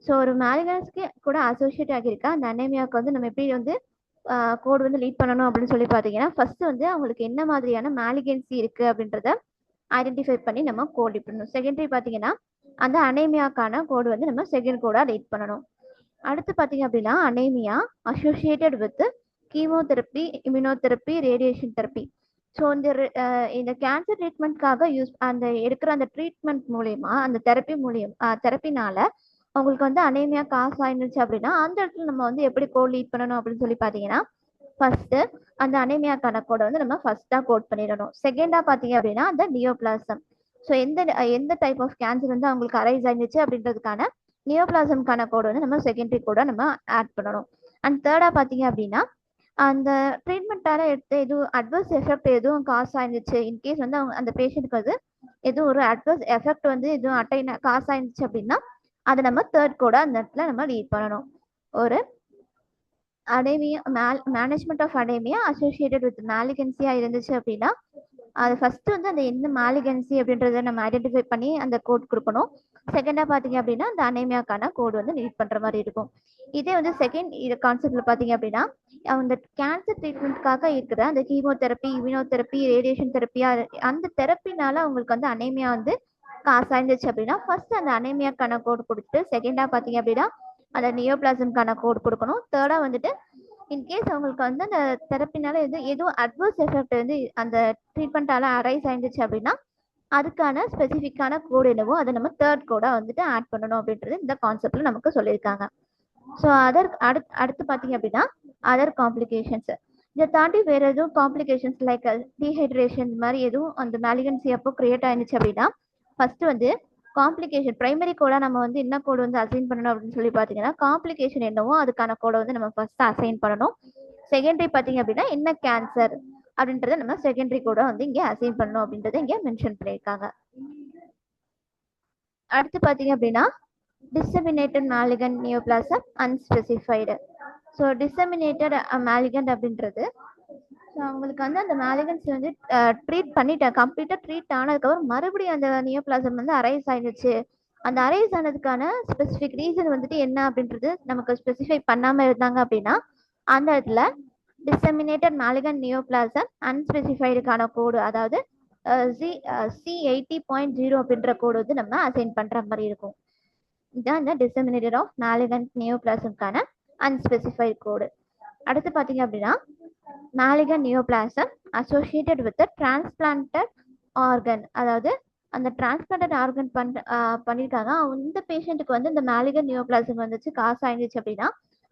So ஒரு மேலிகன்சிக்கு கூட அசோசியேட் ஆகியிருக்கா அந்த அனேமியாவுக்கு வந்து நம்ம எப்படி வந்து கோடு வந்து லீட் பண்ணணும் அப்படின்னு சொல்லி பார்த்தீங்கன்னா ஃபர்ஸ்ட் வந்து அவங்களுக்கு என்ன மாதிரியான மேலிகன்சி இருக்கு அப்படின்றத ஐடென்டிஃபை பண்ணி நம்ம கோட் லீட் பண்ணணும். செகண்டரி பார்த்தீங்கன்னா அந்த அனேமியாக்கான கோடு வந்து நம்ம செகண்ட் கோடாக லீட் பண்ணணும். அடுத்து பார்த்தீங்க அப்படின்னா anaemia associated with chemotherapy, immunotherapy, radiation therapy. So இந்த கேன்சர் ட்ரீட்மெண்ட்காக அந்த எடுக்கிற அந்த ட்ரீட்மெண்ட் மூலயமா அந்த தெரப்பினால அவங்களுக்கு வந்து அனேமியா காசு ஆயிருந்துச்சு அப்படின்னா அந்த இடத்துல நம்ம வந்து எப்படி கோட் லீட் பண்ணணும் அப்படின்னு சொல்லி பார்த்தீங்கன்னா ஃபர்ஸ்ட் அந்த அனேமியாக்கான கோடை வந்து நம்ம ஃபர்ஸ்டா கோட் பண்ணிடணும். செகண்டா பார்த்தீங்க அப்படின்னா அந்த நியோபிளாசம். ஸோ எந்த டைப் ஆஃப் கேன்சர் வந்து அவங்களுக்கு அரைஸ் ஆயிருந்துச்சு அப்படின்றதுக்கான நியோபிளாசம்கான கோடு வந்து நம்ம செகண்டரி கோடை நம்ம ஆட் பண்ணணும். அண்ட் தேர்டா பார்த்தீங்க அப்படின்னா அந்த ட்ரீட்மெண்ட்டால எடுத்து எதுவும் அட்வர்ஸ் எஃபெக்ட் எதுவும் காசு ஆயிருந்துச்சு இன்கேஸ் வந்து அவங்க அந்த பேஷண்ட்டுக்கு வந்து எதுவும் ஒரு அட்வர்ஸ் எஃபெக்ட் வந்து எதுவும் காசு ஆயிருந்துச்சு அப்படின்னா அதை நம்ம தேர்ட் கோடா அந்த இடத்துல நம்ம லீட் பண்ணணும். ஒரு அனேமியா management of anaemia associated with மேலிகன்சியா இருந்துச்சு அப்படின்னா அது ஃபர்ஸ்ட் வந்து அந்த என்ன மேலிகன்சி அப்படின்றத நம்ம ஐடென்டிஃபை பண்ணி அந்த கோட் கொடுக்கணும். செகண்டா பாத்தீங்க அப்படின்னா அந்த அனேமியாக்கான கோட் வந்து லீட் பண்ற மாதிரி இருக்கும். இதே வந்து செகண்ட் கான்செப்ட்ல பாத்தீங்க அப்படின்னா அந்த கேன்சர் ட்ரீட்மெண்ட்காக இருக்கிற அந்த கீமோதெரப்பி, இம்யூனோதெரப்பி, ரேடியேஷன் தெரப்பியா அந்த தெரப்பினால அவங்களுக்கு வந்து அனேமியா வந்து காசு ஆயிருந்துச்சு அப்படின்னா ஃபர்ஸ்ட் அந்த அனேமியாக்கான கோட் கொடுத்துட்டு செகண்டா பாத்தீங்க அப்படின்னா அந்த நியோபிளாசம்கான கோட் கொடுக்கணும். தேர்டா வந்துட்டு இன்கேஸ் அவங்களுக்கு வந்து அந்த தெரப்பினால எதுவும் அட்வர்ஸ் எஃபெக்ட் வந்து அந்த ட்ரீட்மெண்ட்டால அரைஸ் ஆயிருந்துச்சு அப்படின்னா அதுக்கான ஸ்பெசிஃபிக்கான கோடு என்னவோ அதை நம்ம தேர்ட் கோடா வந்துட்டு ஆட் பண்ணணும் அப்படின்றது இந்த கான்செப்ட்ல நமக்கு சொல்லியிருக்காங்க. ஸோ அடுத்து பார்த்தீங்க அப்படின்னா அதர் காம்ப்ளிகேஷன்ஸ். இதை தாண்டி வேற எதுவும் காம்ப்ளிகேஷன்ஸ் லைக் டீஹைட்ரேஷன் இந்த மாதிரி எதுவும் அந்த மேலிகன்சி அப்போ கிரியேட் ஆயிருந்துச்சு அப்படின்னா ஃபர்ஸ்ட் வந்து காம்ப்ளிகேஷன் பிரைமரி கோடா நம்ம வந்து என்ன கோடு வந்து அசைன் பண்ணணும் அப்படின்னு சொல்லி பார்த்தீங்கன்னா காம்ப்ளிகேஷன் என்னவோ அதுக்கான கோடை வந்து நம்ம ஃபர்ஸ்ட் அசைன் பண்ணணும். செகண்டரி பார்த்தீங்க அப்படின்னா என்ன கேன்சர் அப்படின்றத நம்ம செகண்டரி கோடா வந்து இங்கே அசைன் பண்ணணும் அப்படின்றத இங்கே மென்ஷன் பண்ணியிருக்காங்க. அடுத்து பார்த்தீங்க அப்படின்னா டிசெமினேட்டட் மேலிகன்ட் நியோபிளாசம் அன்ஸ்பெசிஃபைடு. ஸோ டிசெமினேட்டட் மேலிகன்ட் அப்படின்றது ஸோ அவங்களுக்கு வந்து அந்த மேலிகன்சி வந்து ட்ரீட் பண்ணிட்டேன் கம்ப்ளீட்டாக ட்ரீட் ஆனதுக்கப்புறம் மறுபடியும் அந்த நியோபிளாசம் வந்து அரைஸ் ஆயிடுச்சு. அந்த அரைஸ் ஆனதுக்கான ஸ்பெசிஃபிக் ரீசன் வந்துட்டு என்ன அப்படின்றது நமக்கு ஸ்பெசிஃபை பண்ணாமல் இருந்தாங்க அப்படின்னா அந்த இடத்துல டிசெமினேட்டட் மேலிகன்ட் நியோபிளாசம் அன்ஸ்பெசிஃபைடுக்கான கோடு அதாவது C80.0 அப்படின்ற கோடு வந்து நம்ம அசைன் பண்ணுற மாதிரி இருக்கும். இதுதான் இந்த டிசெமினேட்டட் ஆஃப் மேலிகன்ட் நியோபிளாசம்கான அன்ஸ்பெசிஃபைட் கோடு. அடுத்து பார்த்தீங்க அப்படின்னா malignant neoplasm associated with transplanted organ, அதாவது அந்த டிரான்ஸ்பிளான்டட் ஆர்கன் பண்ணியிருக்காங்க. இந்த பேஷண்ட்டுக்கு வந்து இந்த மேலிகன் நியோபிளாசம் வந்துச்சு, காசு ஆயிடுச்சு அப்படின்னா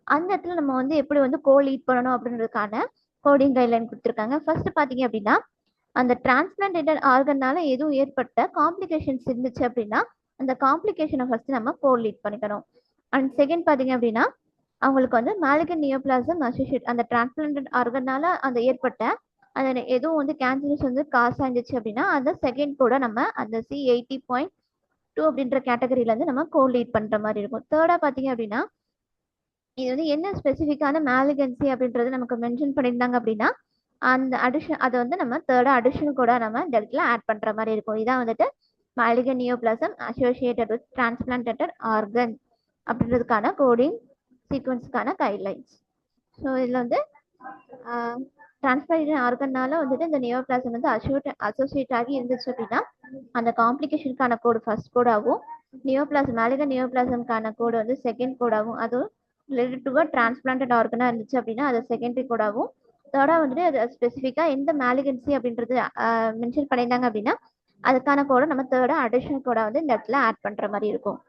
அந்த இடத்துல நம்ம வந்து எப்படி வந்து லீட் பண்ணணும் அப்படின்றதுக்கான கோடிங் கைட்லைன் கொடுத்துருக்காங்க. ஃபர்ஸ்ட் பார்த்தீங்க அப்படின்னா அந்த டிரான்ஸ்பிளான்டட் ஆர்கனால எதுவும் ஏற்பட்ட காம்ப்ளிகேஷன்ஸ் இருந்துச்சு அப்படின்னா அந்த காம்ப்ளிகேஷனை ஃபர்ஸ்ட் நம்ம லீட் பண்ணிக்கணும். அண்ட் செகண்ட் பார்த்தீங்க அப்படின்னா அவங்களுக்கு வந்து மேலிகன் நியோபிளாசம் அசோசியேட் அந்த டிரான்ஸ்பிளான்டட் ஆர்கனால அந்த ஏற்பட்ட அந்த எதுவும் வந்து கேன்சர்ஸ் வந்து காசா இருந்துச்சு அப்படின்னா அந்த செகண்ட் கூட நம்ம அந்த C80.2 அப்படின்ற கேட்டகரியில இருந்து நம்ம லீட் பண்ற மாதிரி இருக்கும். தேர்டா பார்த்தீங்க அப்படின்னா இது வந்து என்ன ஸ்பெசிஃபிக்கான மேலிகன்சி அப்படின்றது நமக்கு மென்ஷன் பண்ணியிருந்தாங்க அப்படின்னா அந்த அடிஷன் அதை வந்து நம்ம தேர்டா அடிஷன் கூட நம்ம இந்த இடத்துல ஆட் பண்ற மாதிரி இருக்கும். இதான் வந்துட்டு malignant neoplasm associated with transplanted organ அப்படின்றதுக்கான கோடிங் சீக்வன்ஸ்க்கான கைட்லைன்ஸ். ஸோ இதில் வந்து டிரான்ஸ்பிளான்டட் ஆர்கனால வந்துட்டு இந்த நியோபிளாசம் வந்து அசோசியேட் ஆகி இருந்துச்சு அப்படின்னா அந்த காம்ப்ளிகேஷனுக்கான கோடு ஃபர்ஸ்ட் கோடாகவும் நியோபிளாசம் மேலிகன் நியோபிளாசம்கான கோடு வந்து செகண்ட் கோடாகவும் அதுவும் ரிலேட்டட் டு டிரான்ஸ்பிளான்டட் ஆர்கனா இருந்துச்சு அப்படின்னா அது செகண்டரி கோடாகவும் தேர்டா வந்துட்டு அது ஸ்பெசிஃபிக்கா எந்த மேலிகன்சி அப்படின்றது மென்ஷன் பண்ணியிருந்தாங்க அப்படின்னா அதுக்கான கோடை நம்ம தேர்டா அடிஷனல் கோடா வந்து இந்த இடத்துல ஆட் பண்ற மாதிரி இருக்கும்.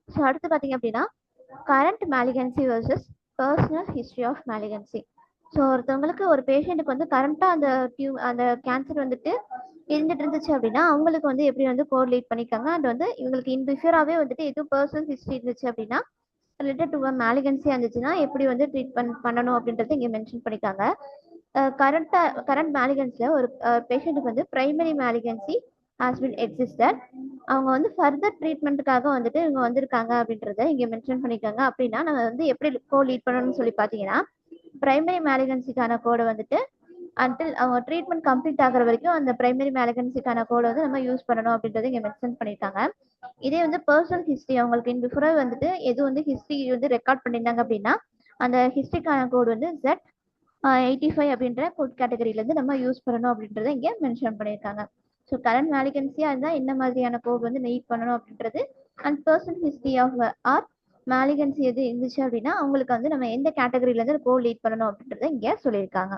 ஸோ அடுத்து பார்த்தீங்க அப்படின்னா current malignancy versus personal history of malignancy. So ஒருத்தவங்களுக்கு ஒரு பேஷண்ட்டுக்கு வந்து கரண்ட்டாக அந்த கேன்சர் வந்துட்டு இருந்துட்டு இருந்துச்சு அப்படின்னா அவங்களுக்கு வந்து எப்படி வந்து கோரிலேட் பண்ணிக்காங்க அண்ட் வந்து இவங்களுக்கு பிஃபோராகவே வந்துட்டு எதுவும் பர்சனல் ஹிஸ்ட்ரி இருந்துச்சு அப்படின்னா ரிலேட்டட் டு மேலிகன்சியாக இருந்துச்சுன்னா எப்படி வந்து ட்ரீட்மெண்ட் பண்ணணும் அப்படின்றது இங்கே மென்ஷன் பண்ணிக்காங்க. கரண்ட் மேலிகன்ஸில் ஒரு பேஷண்ட்டுக்கு வந்து பிரைமரி மேலிகன்சி ஹாஸ் பின் எக்ஸிஸ்டட், அவங்க வந்து ஃபர்தர் ட்ரீட்மெண்ட்டுக்காக வந்துட்டு இவங்க வந்திருக்காங்க அப்படின்றத இங்கே மென்ஷன் பண்ணியிருக்காங்க. அப்படின்னா நம்ம வந்து எப்படி லீட் பண்ணணும்னு சொல்லி பார்த்தீங்கன்னா பிரைமரி மேலிகன்சிக்கான கோடை வந்துட்டு அன்டில் அவங்க ட்ரீட்மெண்ட் கம்ப்ளீட் ஆகிற வரைக்கும் அந்த பிரைமரி மேலிகன்சிக்கான கோடை வந்து நம்ம யூஸ் பண்ணணும் அப்படின்றத இங்கே மென்ஷன் பண்ணியிருக்காங்க. இதே வந்து பர்சனல் ஹிஸ்ட்ரி அவங்களுக்கு பிஃபோரா வந்துட்டு எது வந்து ஹிஸ்ட்ரி வந்து ரெக்கார்ட் பண்ணியிருந்தாங்க அப்படின்னா அந்த ஹிஸ்ட்ரிக்கான கோடு வந்து Z85 அப்படின்ற கோட் கேட்டகரியிலேருந்து நம்ம யூஸ் பண்ணணும் அப்படின்றத இங்கே மென்ஷன் பண்ணியிருக்காங்க. ஸோ கரண்ட் மேலிகன்சியாக இருந்தால் என்ன மாதிரியான கோட் வந்து நீட் பண்ணணும் அப்படின்றது and personal history of or malignancy எது இருந்துச்சு அப்படின்னா அவங்களுக்கு வந்து நம்ம எந்த கேட்டகரியிலேருந்து கோட் லீட் பண்ணணும் அப்படின்றத இங்கே சொல்லியிருக்காங்க.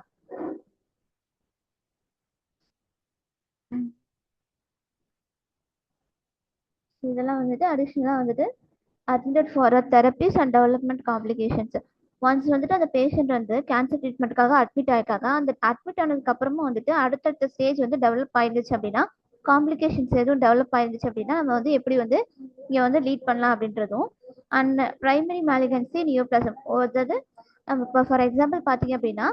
இதெல்லாம் வந்துட்டு அடிஷ்னலாக வந்துட்டு attended for therapies and development complications. Once வந்துட்டு அந்த பேஷண்ட் வந்து கேன்சர் ட்ரீட்மெண்ட்டுக்காக அட்மிட் ஆயிருக்காங்க. அந்த அட்மிட் ஆனதுக்கு அப்புறமும் வந்துட்டு அடுத்தடுத்த ஸ்டேஜ் வந்து டெவலப் ஆயிருந்துச்சு அப்படின்னா காம்ப்ளிகேஷன்ஸ் எதுவும் டெவலப் ஆயிருந்துச்சு அப்படின்னா நம்ம வந்து எப்படி வந்து இங்கே வந்து லீட் பண்ணலாம் அப்படின்றதும் அண்ட் பிரைமரி மேலிகன்சி நியோபிளாசம் அதாவது நம்ம இப்போ ஃபார் எக்ஸாம்பிள் பார்த்தீங்க அப்படின்னா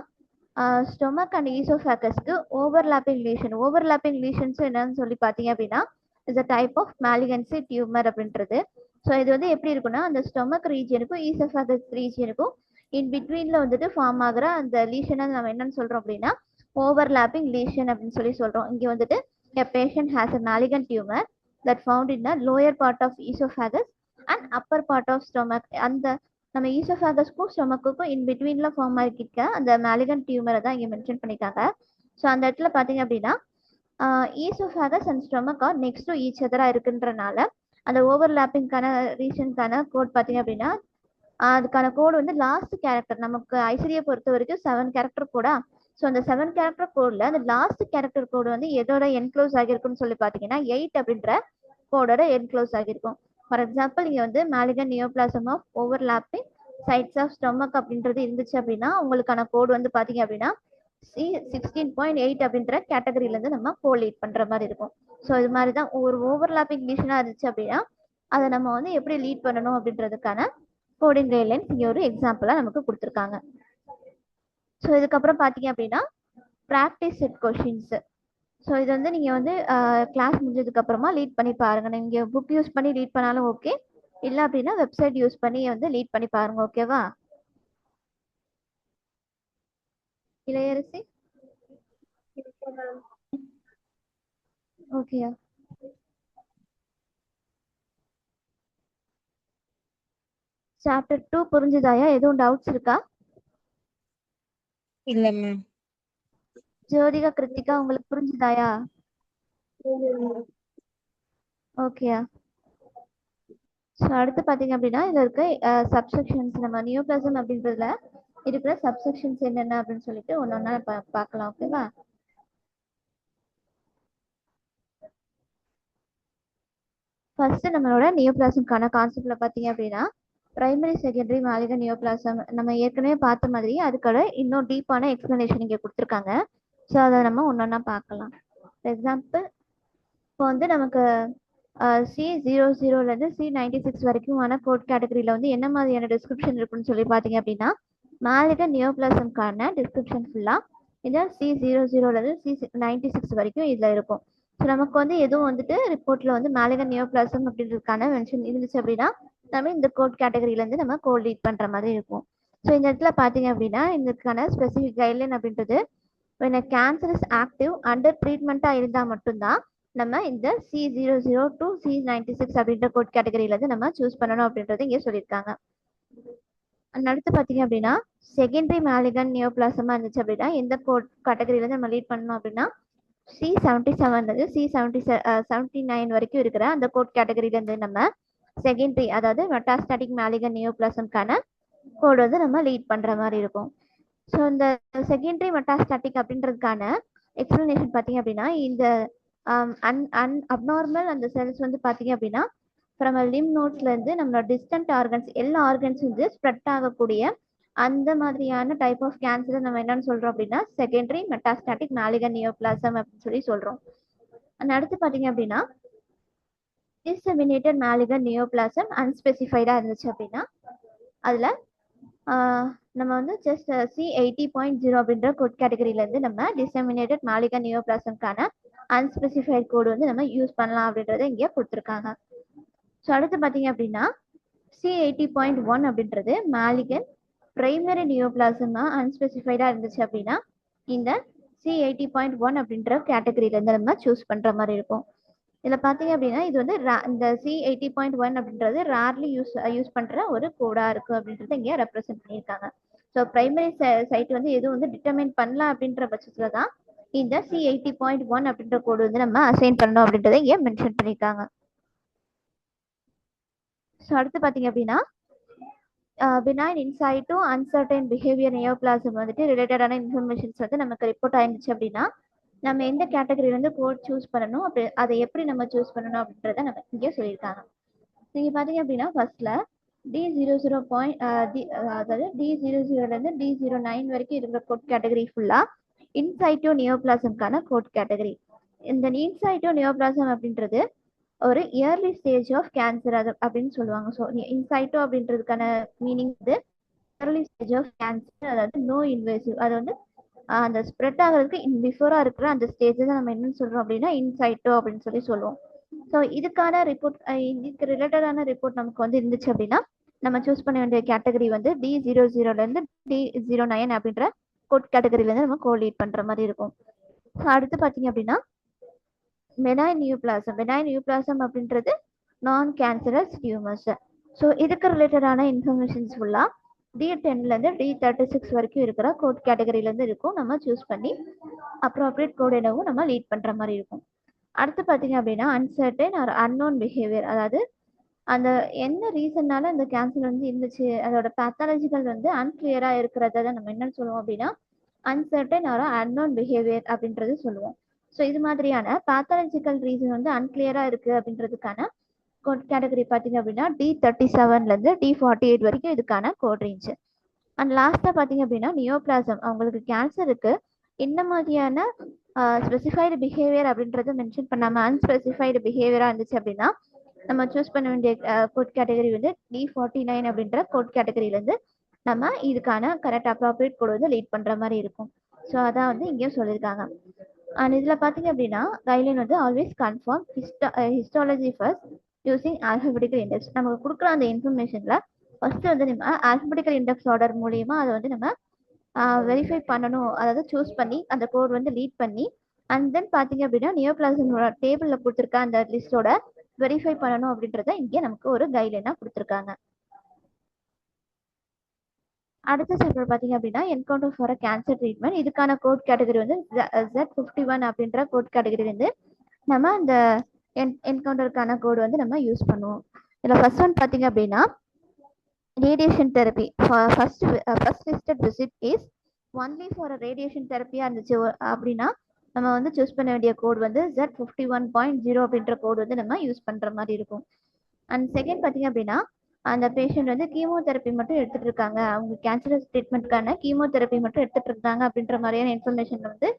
ஸ்டொமக் அண்ட் ஈசோஃபேகஸ்க்கு ஓவர்லாப்பிங் லீஷன்ஸ் என்னன்னு சொல்லி பார்த்தீங்க அப்படின்னா is a type of malignancy tumour அப்படின்றது. ஸோ இது வந்து எப்படி இருக்குன்னா அந்த ஸ்டொமக் ரீஜியனுக்கும் ஈசோஃபேகஸ் ரீஜியனுக்கும் இன் பிட்வீனில் வந்துட்டு ஃபார்ம் ஆகிற அந்த லீஷனை நம்ம என்னன்னு சொல்கிறோம் அப்படின்னா ஓவர்லாப்பிங் லீஷன் அப்படின்னு சொல்லி சொல்கிறோம். இங்கே வந்துட்டு a patient has a malignant tumor that found in the lower part of esophagus and upper part of stomach. அந்த நம்ம ஈசோஃபேகஸ்க்கும் ஸ்டொமக்குக்கும் இன் பிட்வீனில் ஃபார்ம் ஆகிருக்க அந்த மேலிகன் டியூமரை தான் இங்கே மென்ஷன் பண்ணியிருக்காங்க. ஸோ அந்த இடத்துல பார்த்தீங்க அப்படின்னா oesophagus and stomach are next to each அதராக இருக்குன்றனால அந்த ஓவர்லாப்பிங்கான ரீசனுக்கான கோட் பார்த்தீங்க அப்படின்னா அதுக்கான கோடு வந்து லாஸ்ட் கேரக்டர் நமக்கு ஐசிடியை பொறுத்த வரைக்கும் 7 கேரக்டர் கோடா. ஸோ அந்த 7 கேரக்டர் கோடில் அந்த லாஸ்ட் கேரக்டர் கோடு வந்து எதோட என்க்ளோஸ் ஆகிருக்குன்னு சொல்லி பார்த்தீங்கன்னா 8 அப்படின்ற கோடோட என்க்ளோஸ் ஆகிருக்கும். ஃபார் எக்ஸாம்பிள் இங்கே வந்து malignant neoplasm of overlapping sites of stomach அப்படின்றது இருந்துச்சு அப்படின்னா உங்களுக்கான கோடு வந்து பார்த்தீங்க அப்படின்னா C16.8 அப்படின்ற கேட்டகரியிலேருந்து நம்ம கோலீட் பண்ணுற மாதிரி இருக்கும். ஸோ இது மாதிரி தான் ஒரு ஓவர்லாப்பிங் லீஷனாக இருந்துச்சு அப்படின்னா அதை நம்ம வந்து எப்படி லீட் பண்ணணும் அப்படின்றதுக்கான கோடிங் கைட்லைன்ஸ் இங்கே ஒரு எக்ஸாம்பிளாக நமக்கு கொடுத்துருக்காங்க. ஸோ இதுக்கப்புறம் பார்த்தீங்க அப்படின்னா ப்ராக்டிஸ் செட் கொஷின்ஸ். ஸோ இது வந்து நீங்கள் வந்து கிளாஸ் முடிஞ்சதுக்கப்புறமா லீட் பண்ணி பாருங்கள். நீங்கள் புக் யூஸ் பண்ணி லீட் பண்ணாலும் ஓகே, இல்லை அப்படின்னா வெப்சைட் யூஸ் பண்ணி வந்து லீட் பண்ணி பாருங்க. ஓகேவா இளையரசி? ஓகேயா? சாப்டர் 2 புரிஞ்சுதாயா? எதுவும் டவுட்ஸ் இருக்கா? இல்ல மேம். ஜோதிகா, கிருத்திகா உங்களுக்கு புரிஞ்சுதாயா? ஓகேயா? ஸோ அடுத்து பார்த்தீங்க அப்படின்னா இதில் இருக்க சப்செக்ஷன்ஸ் நம்ம நியோபிளாசம் அப்படின்றதுல இருக்கிற சப்செக்ஷன்ஸ் என்னென்ன அப்படின்னு சொல்லிட்டு ஒன்று ஒன்றா பார்க்கலாம். ஓகேவா? ஃபர்ஸ்ட் நம்மளோட நியோபிளாசம்கான கான்செப்ட்ல பார்த்தீங்க அப்படின்னா பிரைமரி செகண்டரி மாலிக நியோபிளாசம் நம்ம ஏற்கனவே பார்த்த மாதிரி அதுக்கோட இன்னும் டீப்பான எக்ஸ்பிளனேஷன் இங்கே கொடுத்துருக்காங்க. ஸோ அதை நம்ம ஒன்றா பார்க்கலாம். ஃபார் எக்ஸாம்பிள் இப்போ வந்து நமக்கு C00லேருந்து C96 வரைக்குமான கோட் கேட்டகரியில் வந்து என்ன மாதிரியான டிஸ்கிரிப்ஷன் இருக்குன்னு சொல்லி பார்த்தீங்க அப்படின்னா மாலிக நியோபிளாசம்கான டிஸ்கிரிப்ஷன் ஃபுல்லாக இந்த C00லேருந்து C96 வரைக்கும் இதில் இருக்கும். ஸோ நமக்கு வந்து எதுவும் வந்துட்டு ரிப்போர்ட்டில் வந்து மாலிக நியோபிளாசம் அப்படின்றதுக்கான மென்ஷன் இருந்துச்சு அப்படின்னா நம்ம இந்த கோட் கேட்டகரியிலேருந்து நம்ம கோட் ரீட் பண்ணுற மாதிரி இருக்கும். ஸோ இந்த இடத்துல பார்த்தீங்க அப்படின்னா இதுக்கான ஸ்பெசிஃபிக் கைட்லைன் அப்படின்றது when a cancer is active under ட்ரீட்மெண்ட்டாக இருந்தால் மட்டும்தான் நம்ம இந்த C00 to C96 அப்படின்ற கோட் கேட்டகரியில இருந்து நம்ம சூஸ் பண்ணணும் அப்படின்றது இங்கே சொல்லியிருக்காங்க. அடுத்து பார்த்தீங்க அப்படின்னா செகண்டரி மேலிகன் நியோபிளாசமா இருந்துச்சு அப்படின்னா எந்த கோட் கேட்டகரியில இருந்து நம்ம லீட் பண்ணணும் அப்படின்னா C77 C79 வரைக்கும் இருக்கிற அந்த கோட் கேட்டகரியில இருந்து நம்ம செகண்டரி அதாவது மெட்டாஸ்டாட்டிக் மேலிகன் நியோபிளாசம்கான கோட் வந்து நம்ம லீட் பண்ற மாதிரி இருக்கும். ஸோ இந்த செகண்டரி மெட்டாஸ்டாட்டிக் அப்படின்றதுக்கான எக்ஸ்பிளனேஷன் பார்த்தீங்க அப்படின்னா இந்த அப்நார்மல் அந்த செல்ஸ் வந்து பார்த்தீங்க அப்படின்னா ஃப்ரம் லிம் நோட்ஸ்லேருந்து நம்மளோட டிஸ்டன்ட் ஆர்கன்ஸ் எல்லா ஆர்கன்ஸ் வந்து ஸ்ப்ரெட் ஆகக்கூடிய அந்த மாதிரியான டைப் ஆஃப் கேன்சரை நம்ம என்னன்னு சொல்கிறோம் அப்படின்னா செகண்டரி மெட்டாஸ்டாட்டிக் மேலிகன் நியோபிளாசம் அப்படின்னு சொல்லி சொல்கிறோம். அடுத்து பார்த்தீங்க அப்படின்னா டிசெமினேட்டட் மேலிகன் நியோபிளாசம் அன்ஸ்பெசிஃபைடாக இருந்துச்சு அப்படின்னா அதில் நம்ம வந்து ஜஸ்ட் C80.0 அப்படின்ற கோட் கேட்டகரியிலேருந்து நம்ம டிசெமினேட்டட் மேலிகன் நியோபிளாசம்கான அன்ஸ்பெசிஃபைட் கோடு வந்து நம்ம யூஸ் பண்ணலாம் அப்படின்றத இங்கே கொடுத்துருக்காங்க. ஸோ அடுத்து பார்த்தீங்க அப்படின்னா C80.1 அப்படின்றது மேலிகன் பிரைமரி நியோபிளாசமா அன்ஸ்பெசிஃபைடாக இருந்துச்சு அப்படின்னா இந்த C80.1 அப்படின்ற கேட்டகரியிலேருந்து நம்ம சூஸ் பண்ணுற மாதிரி இருக்கும். இதில் பார்த்தீங்க அப்படின்னா இது வந்து இந்த C80.1 அப்படின்றது ரேர்லி யூஸ் பண்ணுற ஒரு கோடாக இருக்குது அப்படின்றத இங்கே ரெப்ரசென்ட் பண்ணியிருக்காங்க. ஸோ பிரைமரி சைட் வந்து எதுவும் வந்து டிட்டர்மைன் பண்ணலாம் அப்படின்ற பட்சத்தில் தான் இந்த C80.1 அப்படின்ற கோடு வந்து நம்ம அசைன் பண்ணணும் அப்படின்றத இங்கே மென்ஷன் பண்ணியிருக்காங்க. ஸோ அடுத்து பார்த்தீங்க அப்படின்னா பினைன் இன்சைட்டோ அன்சர்டைன் பிஹேவியர் நியோபிளாசம் வந்துட்டு ரிலேட்டடான இன்ஃபர்மேஷன்ஸ் வந்து நமக்கு ரிப்போர்ட் ஆயிருந்துச்சு அப்படின்னா நம்ம எந்த கேட்டகரியிலேருந்து கோட் சூஸ் பண்ணணும் அப்படி அதை எப்படி நம்ம சூஸ் பண்ணணும் அப்படின்றத நம்ம இங்கே சொல்லியிருக்காங்க. நீங்கள் பார்த்தீங்க அப்படின்னா ஃபர்ஸ்ட்ல D00 அதாவது D00லேருந்து D09 வரைக்கும் இருக்கிற கோட் கேட்டகரி ஃபுல்லாக இன்சைட்டோ நியோபிளாசம்கான கோட் கேட்டகரி. இந்த இன்சைட்டோ நியோபிளாசம் அப்படின்றது ஒரு இயர்லி ஸ்டேஜ் ஆஃப் கேன்சர் அது அப்படின்னு சொல்லுவாங்க. ஸோ இன்சைட்டோ அப்படின்றதுக்கான மீனிங் வந்து இயர்லி ஸ்டேஜ் ஆஃப் கேன்சர், அதாவது நோ இன்வேசிவ், அது வந்து அந்த ஸ்ப்ரெட் ஆகிறதுக்கு பிஃபோரா இருக்கிற அந்த ஸ்டேஜ் தான் நம்ம என்னன்னு சொல்றோம் அப்படின்னா இன்சைட்டோ அப்படின்னு சொல்லி சொல்லுவோம். ஸோ இதுக்கான ரிப்போர்ட் இதுக்கு ரிலேட்டடான ரிப்போர்ட் நமக்கு வந்து இருந்துச்சு அப்படின்னா நம்ம சூஸ் பண்ண வேண்டிய கேட்டகரி வந்து D00லேருந்து D09 அப்படின்ற கோட் கேட்டகரியிலேருந்து நம்ம கோலீட் பண்ணுற மாதிரி இருக்கும். ஸோ அடுத்து பார்த்தீங்க அப்படின்னா பெனைன் நியூப்ளாசம் அப்படின்றது நான் கேன்சரஸ் டியூமர்ஸ். ஸோ இதுக்கு ரிலேட்டடான இன்ஃபர்மேஷன்ஸ் ஃபுல்லாக D10லேருந்து D36 வரைக்கும் இருக்கிற கோட் கேட்டகரியிலேருந்து இருக்கும். நம்ம சூஸ் பண்ணி அப்ரோப்ரியேட் கோட் என்னவும் நம்ம லீட் பண்ணுற மாதிரி இருக்கும். அடுத்து பார்த்தீங்க அப்படின்னா அன்சர்டைன் ஆர் அன்னோன் பிஹேவியர், அதாவது அந்த என்ன ரீசன்னால அந்த கேன்சர் வந்து இருந்துச்சு அதோட பேத்தாலஜிக்கல் வந்து அன்கிளியராக இருக்கிறத தான் நம்ம என்னன்னு சொல்லுவோம் அப்படின்னா அன்சர்டைன் ஆர் அன்னோன் பிஹேவியர் அப்படின்றது சொல்லுவோம். ஸோ இது மாதிரியான பேத்தாலஜிக்கல் ரீசன் வந்து அன்கிளியராக இருக்குது அப்படின்றதுக்கான கோட் கேட்டகரி பார்த்தீங்க அப்படின்னா D37லேருந்து D48 வரைக்கும் இதுக்கான கோட் ரேஞ்சு. அண்ட் லாஸ்ட்டாக பார்த்தீங்க அப்படின்னா நியோபிளாசம் அவங்களுக்கு கேன்சருக்கு என்ன மாதிரியான ஸ்பெசிஃபைடு பிஹேவியர் அப்படின்றத மென்ஷன் பண்ணாமல் அன்ஸ்பெசிஃபைடு பிஹேவியராக இருந்துச்சு அப்படின்னா நம்ம சூஸ் பண்ண வேண்டிய கோட் கேட்டகரி வந்து D49 அப்படின்ற கோட் கேட்டகரியிலேருந்து நம்ம இதுக்கான கரெக்ட் அப்ராப்ரியேட் கோட் வந்து லீட் பண்ணுற மாதிரி இருக்கும். ஸோ அதான் வந்து இங்கேயும் சொல்லியிருக்காங்க. அண்ட் இதில் பார்த்தீங்க அப்படின்னா கைட்லைன் வந்து always confirm histology first using alphabetical index. நமக்கு கொடுக்குற அந்த இன்ஃபர்மேஷனில் ஃபர்ஸ்ட் வந்து நம்ம ஆல்ஃபபெட்டிக்கல் இண்டெக்ஸ் ஆர்டர் மூலியமா அதை வந்து நம்ம வெரிஃபை பண்ணணும், அதாவது சூஸ் பண்ணி அந்த கோட் வந்து லீட் பண்ணி அண்ட் தென் பார்த்தீங்க அப்படின்னா நியோபிளாசமோட டேபிளில் கொடுத்துருக்க அந்த லிஸ்டோட வெரிஃபை பண்ணணும் அப்படின்றத இங்கே நமக்கு ஒரு கைட்லைனாக கொடுத்துருக்காங்க. அடுத்த சாப்டர் பார்த்தீங்க அப்படின்னா என்கவுண்டர் ஃபார் கேன்சர் ட்ரீட்மெண்ட். இதுக்கான கோட் கேட்டகரி வந்து Z51 அப்படின்ற கோட் கேட்டகரி வந்து நம்ம அந்த என்கவுண்டருக்கான கோடு வந்து நம்ம யூஸ் பண்ணுவோம். இதில் ஃபர்ஸ்ட் ஒன் பார்த்தீங்க அப்படின்னா radiation therapy. First listed visit is only for radiation தெரப்பியாக இருந்துச்சு அப்படின்னா நம்ம வந்து சூஸ் பண்ண வேண்டிய கோட் வந்து Z51.0 அப்படின்ற கோடு வந்து நம்ம யூஸ் பண்ணுற மாதிரி இருக்கும். அண்ட் செகண்ட் பார்த்தீங்க அப்படின்னா அந்த பேஷண்ட் வந்து கீமோதெரப்பி மட்டும் எடுத்துட்டு இருக்காங்க, அவங்க கேன்சர் ட்ரீட்மெண்ட்கான கீமோதெரப்பி மட்டும் எடுத்துட்டு இருக்காங்க அப்படின்ற மாதிரியான இன்ஃபர்மேஷன் வந்து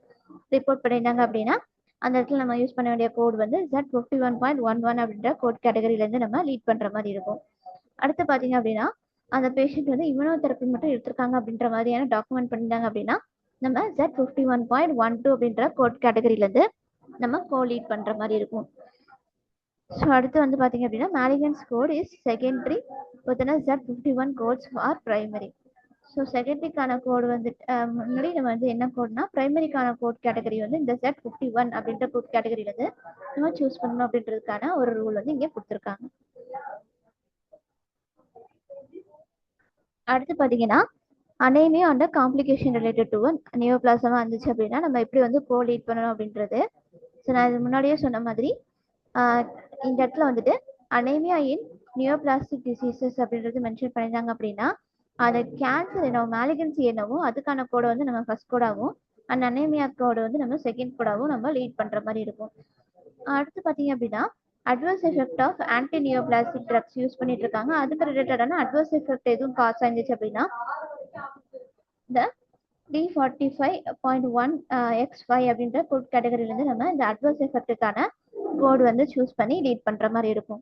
ரிப்போர்ட் பண்ணியிருந்தாங்க அப்படின்னா அந்த இடத்துல நம்ம யூஸ் பண்ண வேண்டிய கோட் வந்து Z51.11 அப்படின்ற கோட் கேட்டகரியிலேருந்து நம்ம லீட் பண்ணுற மாதிரி இருக்கும். அடுத்து பார்த்தீங்க அப்படின்னா அந்த பேஷண்ட் வந்து இம்யூனோதெரப்பி மட்டும் எடுத்திருக்காங்க அப்படின்ற மாதிரியான டாக்குமெண்ட் பண்ணிட்டாங்க அப்படின்னா நம்ம Z51.12 அப்படின்ற கோட் கேட்டகரியிலேருந்து நம்ம லீட் பண்ணுற மாதிரி இருக்கும். ஸோ அடுத்து வந்து பார்த்தீங்க அப்படின்னா மேலிகன்ஸ் கோட் இஸ் செகண்டரி பார்த்தீங்கன்னா Z51 codes for primary. So செகண்டரிக்கான கோடு வந்து முன்னாடி நம்ம வந்து என்ன கோட்னா பிரைமரிக்கான கோட் கேட்டகரி வந்து இந்த Z51 அப்படின்ற கோட் கேட்டகரியிலேருந்து நம்ம சூஸ் பண்ணணும் அப்படின்றதுக்கான ஒரு ரூல் வந்து இங்கே கொடுத்துருக்காங்க. அடுத்து பார்த்தீங்கன்னா அனேமியா அண்ட் காம்ப்ளிகேஷன் ரிலேட்டட் டு நியோபிளாசமா இருந்துச்சு அப்படின்னா நம்ம எப்படி வந்து லீட் பண்ணணும் அப்படின்றது. ஸோ நான் இது முன்னாடியே சொன்ன மாதிரி இந்த இடத்துல வந்துட்டு அனேமியா இன் நியோபிளாஸ்டிக் டிசீசஸ் அப்படின்றது மென்ஷன் பண்ணியிருந்தாங்க அப்படின்னா அது கேன்சர் என்னவோ மேலிகன்சி என்னவோ அதுக்கான கோடை வந்து நம்ம ஃபர்ஸ்ட் கோடாகவும் அண்ட் அனேமியா கோடை வந்து நம்ம செகண்ட் கோடாகவும் நம்ம லீட் பண்ணுற மாதிரி இருக்கும். அடுத்து பார்த்தீங்க அப்படின்னா adverse effect of anti neoplastic drugs use பண்ணிட்டு இருக்காங்க, அதுக்கு ரிலேட்டடான அட்வர்ஸ் எஃபெக்ட் எதுவும் காசு ஆயிருந்துச்சு அப்படின்னா இந்த D45.1 X5 அப்படின்ற கோட் கேட்டகரியிலேருந்து நம்ம இந்த அட்வர்ஸ் எஃபெக்ட்டுக்கான கோடு வந்து சூஸ் பண்ணி லீட் பண்ணுற மாதிரி இருக்கும்.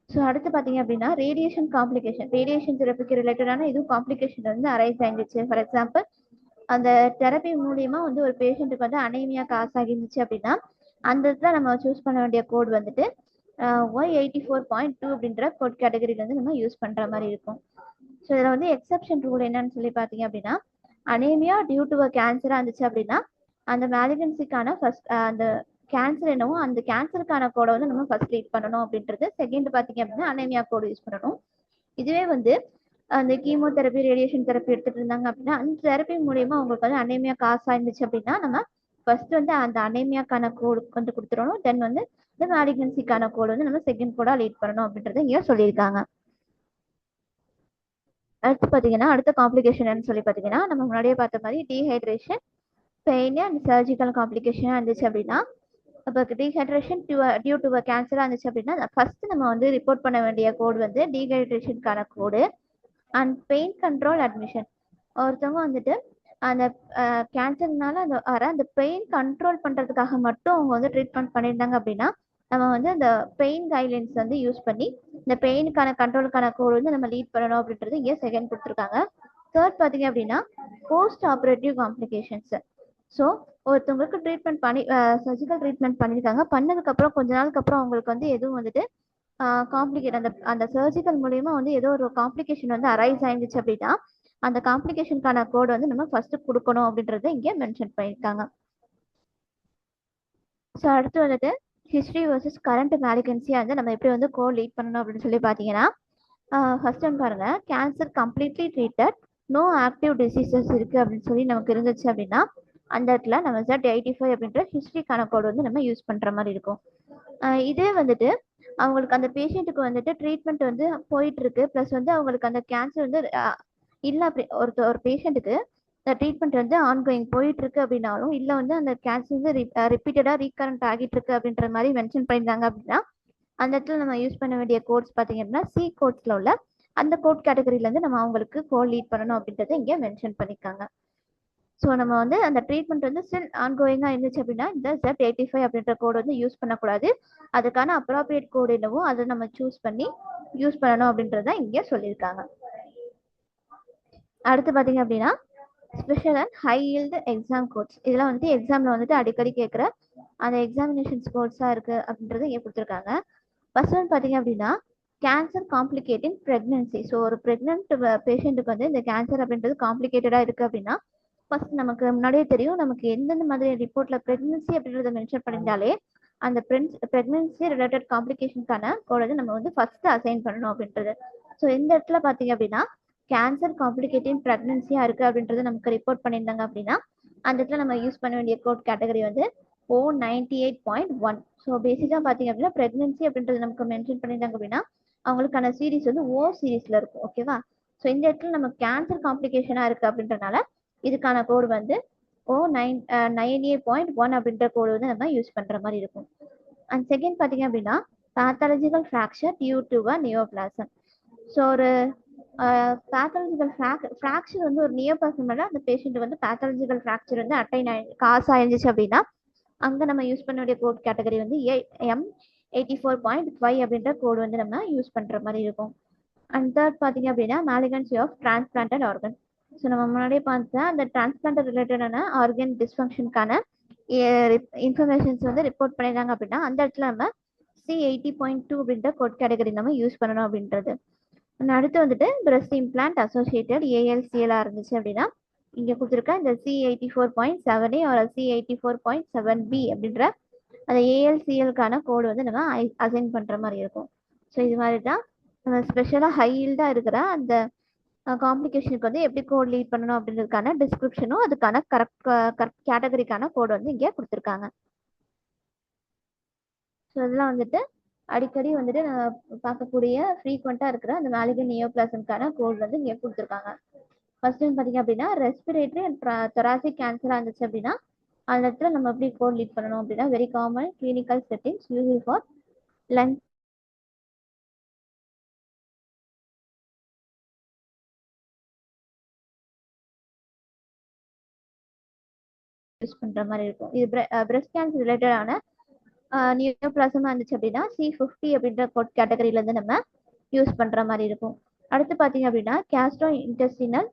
ஸோ அடுத்து பார்த்தீங்க அப்படின்னா ரேடியேஷன் காம்ப்ளிகேஷன், ரேடியேஷன் தெரப்பிக்கு ரிலேட்டடான இதுவும் காம்ப்ளிகேஷன் வந்து அரைஸ் ஆகிருந்துச்சு. ஃபார் எக்ஸாம்பிள் அந்த தெரப்பி மூலியமா வந்து ஒரு பேஷண்ட்டுக்கு வந்து அனேமியா காசு ஆகிருந்துச்சு அப்படின்னா அந்த இடத்துல நம்ம சூஸ் பண்ண வேண்டிய கோட் வந்துட்டு Y84.2 அப்படின்ற கோட் கேட்டகரியில வந்து நம்ம யூஸ் பண்ற மாதிரி இருக்கும். ஸோ இதில் வந்து எக்ஸப்ஷன் ரூல் என்னன்னு சொல்லி பார்த்தீங்க அப்படின்னா அனேமியா டியூ டு கேன்சரா இருந்துச்சு அப்படின்னா அந்த மேலிகன்சிக்கான ஃபர்ஸ்ட் அந்த கேன்சர் என்னவோ அந்த கேன்சருக்கான கோடை வந்து நம்ம ஃபர்ஸ்ட் லீட் பண்ணணும் அப்படின்றது. செகண்ட் பார்த்தீங்க அப்படின்னா அனேமியா கோடு யூஸ் பண்ணணும். இதுவே வந்து அந்த கீமோதெரப்பி ரேடியேஷன் தெரப்பி எடுத்துட்டு இருந்தாங்க அப்படின்னா அந்த தெரப்பி மூலியமா அவங்களுக்கு வந்து அனேமியா காசா இருந்துச்சு அப்படின்னா நம்ம ஃபர்ஸ்ட் வந்து அந்த அனேமியாக்கான கோடு வந்து கொடுத்துடணும். தென் வந்து இந்த மேலிகன்சிக்கான கோடு வந்து நம்ம செகண்ட் கோடா லீட் பண்ணணும் அப்படின்றத இங்கே சொல்லியிருக்காங்க. அடுத்து பார்த்தீங்கன்னா அடுத்த காம்ப்ளிகேஷன் சொல்லி பார்த்தீங்கன்னா நம்ம முன்னாடியே பார்த்த மாதிரி dehydration, pain and surgical complication இருந்துச்சு அப்படின்னா அப்போ டீஹைட்ரேஷன் டியூ டு கேன்சராக இருந்துச்சு அப்படின்னா ஃபர்ஸ்ட் நம்ம வந்து ரிப்போர்ட் பண்ண வேண்டிய கோடு வந்து டீஹைட்ரேஷனுக்கான கோடு அண்ட் பெயின் கண்ட்ரோல் அட்மிஷன். ஒருத்தவங்க வந்துட்டு அந்த கேன்சர்னால அந்த பெயின் கண்ட்ரோல் பண்ணுறதுக்காக மட்டும் அவங்க வந்து ட்ரீட்மெண்ட் பண்ணியிருந்தாங்க அப்படின்னா நம்ம வந்து அந்த பெயின் கைட்லைன்ஸ் வந்து யூஸ் பண்ணி இந்த பெயினுக்கான கண்ட்ரோலுக்கான கோடு வந்து நம்ம லீட் பண்ணணும் அப்படின்றது இங்கே செகண்ட் கொடுத்துருக்காங்க. தேர்ட் பார்த்தீங்க அப்படின்னா போஸ்ட் ஆப்ரேட்டிவ் காம்ப்ளிகேஷன்ஸ். ஸோ ஒருத்தவங்களுக்கு ட்ரீட்மெண்ட் பண்ணி சர்ஜிக்கல் ட்ரீட்மெண்ட் பண்ணியிருக்காங்க, பண்ணதுக்கப்புறம் கொஞ்ச நாளுக்கு அப்புறம் அவங்களுக்கு வந்து எதுவும் வந்துட்டு காம்ப்ளிகேட் அந்த சர்ஜிக்கல் மூலியமா வந்து ஏதோ ஒரு காம்ப்ளிகேஷன் வந்து அரைஸ் ஆயிருந்துச்சு அப்படின்னா அந்த காம்ப்ளிகேஷனுக்கான கோடு வந்து நம்ம ஃபர்ஸ்ட் கொடுக்கணும் அப்படின்றத இங்கே மென்ஷன் பண்ணியிருக்காங்க. ஸோ அடுத்து வந்துட்டு ஹிஸ்ட்ரி வர்சஸ் கரண்ட் மேலிகன்சியாக வந்து நம்ம எப்படி வந்து கோட் லீட் பண்ணணும் அப்படின்னு சொல்லி பார்த்தீங்கன்னா ஃபர்ஸ்ட் ஒன் பாருங்க, cancer completely treated, no active diseases இருக்கு அப்படின்னு சொல்லி நமக்கு இருந்துச்சு அப்படின்னா அந்த இடத்துல நம்ம Z85 அப்படின்ற ஹிஸ்ட்ரிக்கான கோடு வந்து நம்ம யூஸ் பண்ற மாதிரி இருக்கும். இதே வந்துட்டு அவங்களுக்கு அந்த பேஷண்ட்டுக்கு வந்துட்டு ட்ரீட்மெண்ட் வந்து போயிட்டு இருக்கு, ப்ளஸ் வந்து அவங்களுக்கு அந்த கேன்சர் வந்து இல்லை அப்படி ஒரு பேஷண்ட்டுக்கு இந்த ட்ரீட்மெண்ட் வந்து ஆன்கோயிங் போயிட்டு இருக்கு அப்படின்னாலும் இல்லை வந்து அந்த கேன்சர் வந்து ரிப்பீட்டடாக ரீகரண்ட் ஆகிட்டு இருக்கு அப்படின்ற மாதிரி மென்ஷன் பண்ணியிருந்தாங்க அப்படின்னா அந்த இடத்துல நம்ம யூஸ் பண்ண வேண்டிய கோட்ஸ் பார்த்தீங்க அப்படின்னா C கோட்ஸ்ல உள்ள அந்த கோட் கேட்டகரியிலேருந்து நம்ம அவங்களுக்கு கோட் லீட் பண்ணணும் அப்படின்றத இங்கே மென்ஷன் பண்ணியிருக்காங்க. ஸோ நம்ம வந்து அந்த ட்ரீட்மெண்ட் வந்து ஸ்டில் ஆன்கோயிங்காக இருந்துச்சு அப்படின்னா இந்த Z85 அப்படின்ற கோடு வந்து யூஸ் பண்ணக்கூடாது, அதுக்கான அப்ராப்ரியேட் கோடு என்னவோ அதை நம்ம சூஸ் பண்ணி யூஸ் பண்ணணும் அப்படின்றத இங்கே சொல்லியிருக்காங்க. அடுத்து பார்த்தீங்க அப்படின்னா special and high yield exam codes. இதெல்லாம் வந்துட்டு எக்ஸாமில் வந்துட்டு அடிக்கடி கேட்குற அந்த எக்ஸாமினேஷன்ஸ் கோட்ஸாக இருக்குது அப்படின்றத இங்கே கொடுத்துருக்காங்க. ஃபர்ஸ்ட் ஒன் பார்த்தீங்க அப்படின்னா கேன்சர் காம்ப்ளிகேட்டிங் ப்ரெக்னன்சி. ஸோ ஒரு ப்ரெக்னென்ட் பேஷண்ட்டுக்கு வந்து இந்த கேன்சர் அப்படின்றது காம்ப்ளிகேட்டடாக இருக்குது அப்படின்னா ஃபர்ஸ்ட் நமக்கு முன்னாடியே தெரியும் நமக்கு எந்தெந்த மாதிரி ரிப்போர்ட்டில் ப்ரெக்னன்சி அப்படின்றத மென்ஷன் பண்ணியிருந்தாலே அந்த ப்ரெக்னன்சி ரிலேட்டட் காம்ப்ளிகேஷனுக்கான கோடை நம்ம வந்து ஃபர்ஸ்ட் அசைன் பண்ணணும் அப்படின்றது. ஸோ இந்த இடத்துல பார்த்தீங்க அப்படின்னா கேன்சர் காம்ப்ளிகேட்டிங் ப்ரெக்னன்சியாக இருக்குது அப்படின்றத நமக்கு ரிப்போர்ட் பண்ணியிருந்தாங்க அப்படின்னா அந்த இடத்துல நம்ம யூஸ் பண்ண வேண்டிய கோட் கேட்டகரி வந்து O98.1. ஸோ பேசிக்காக பார்த்தீங்க அப்படின்னா ப்ரெக்னென்சி அப்படின்றது நமக்கு மென்ஷன் பண்ணியிருந்தாங்க அப்படின்னா அவங்களுக்கான சீரிஸ் வந்து O சீரீஸில் இருக்கும். ஓகேவா? ஸோ இந்த இடத்துல நம்ம கேன்சர் காம்ப்ளிகேஷனாக இருக்குது அப்படின்றனால இதுக்கான கோடு வந்து O98.1 அப்படின்ற கோடு வந்து நம்ம யூஸ் பண்ணுற மாதிரி இருக்கும். அண்ட் செகண்ட் பார்த்தீங்க அப்படின்னா pathological fracture due to a neoplasm. So ஒரு pathological fracture வந்து ஒரு நியோபிளாசம் அந்த பேஷண்ட் வந்து pathological fracture வந்து அட்டைன் காசு ஆயிருந்துச்சு அப்படின்னா அங்கே நம்ம யூஸ் பண்ண வேண்டிய கோட் கேட்டகரி வந்து M84.5 அப்படின்ற கோடு வந்து நம்ம யூஸ் பண்ணுற மாதிரி இருக்கும். அண்ட் தேர்ட் பார்த்தீங்க அப்படின்னா malignancy of transplanted organ. So நம்ம முன்னாடியே பார்த்தா அந்த டிரான்ஸ்பிளான்ட் ரிலேட்டடான ஆர்கன் டிஸ்ஃபங்க்ஷனுக்கான இன்ஃபர்மேஷன்ஸ் வந்து ரிப்போர்ட் பண்ணியிருந்தாங்க அப்படின்னா அந்த இடத்துல நம்ம C80.2 அப்படின்ற கோட் கேட்டகரி நம்ம யூஸ் பண்ணணும் அப்படின்றது. அடுத்து வந்துட்டு பிரஸ்ட் இம்ப்ளான்ட் அசோசியேட்டட் ALCLஆ இருந்துச்சு அப்படின்னா இங்கே கொடுத்துருக்க இந்த C84.7A ஒரு C84.7B அப்படின்ற அந்த ALCLக்கான கோடு வந்து நம்ம அசைன் பண்ணுற மாதிரி இருக்கும். ஸோ இது மாதிரி தான் நம்ம ஸ்பெஷலாக ஹைல்டாக இருக்கிற அந்த காம்ப்ளிகேஷனுக்கு வந்து எப்படி கோட் லீட் பண்ணணும் அப்படின்றதுக்கான டிஸ்கிரிப்ஷனும் அதுக்கான கரெக்ட் கேட்டகரிக்கான கோடு வந்து இங்கே கொடுத்துருக்காங்க. ஸோ இதெல்லாம் வந்துட்டு அடிக்கடி வந்துட்டு பார்க்கக்கூடிய ஃப்ரீக்வெண்ட்டாக இருக்கிற அந்த மேலிகன் நியோபிளாசம்க்கான கோட் வந்து இங்கே கொடுத்துருக்காங்க. ஃபர்ஸ்ட் டைம் பார்த்தீங்க அப்படின்னா ரெஸ்பிரேட்டரி அண்ட் தொராசிக் கேன்சராக இருந்துச்சு அப்படின்னா அந்த இடத்துல நம்ம எப்படி கோட் லீட் பண்ணணும் அப்படின்னா very common clinical settings use for lung use பண்ணுற மாதிரி இருக்கும். இது பிரஸ்ட் கேன்சர் ரிலேட்டடான நியோபிளாசமாக இருந்துச்சு அப்படின்னா C50 அப்படின்ற கோட் கேட்டகரியிலேருந்து நம்ம யூஸ் பண்ணுற மாதிரி இருக்கும். அடுத்து பார்த்தீங்க அப்படின்னா கேஸ்ட்ரோ இன்டெஸ்டினல்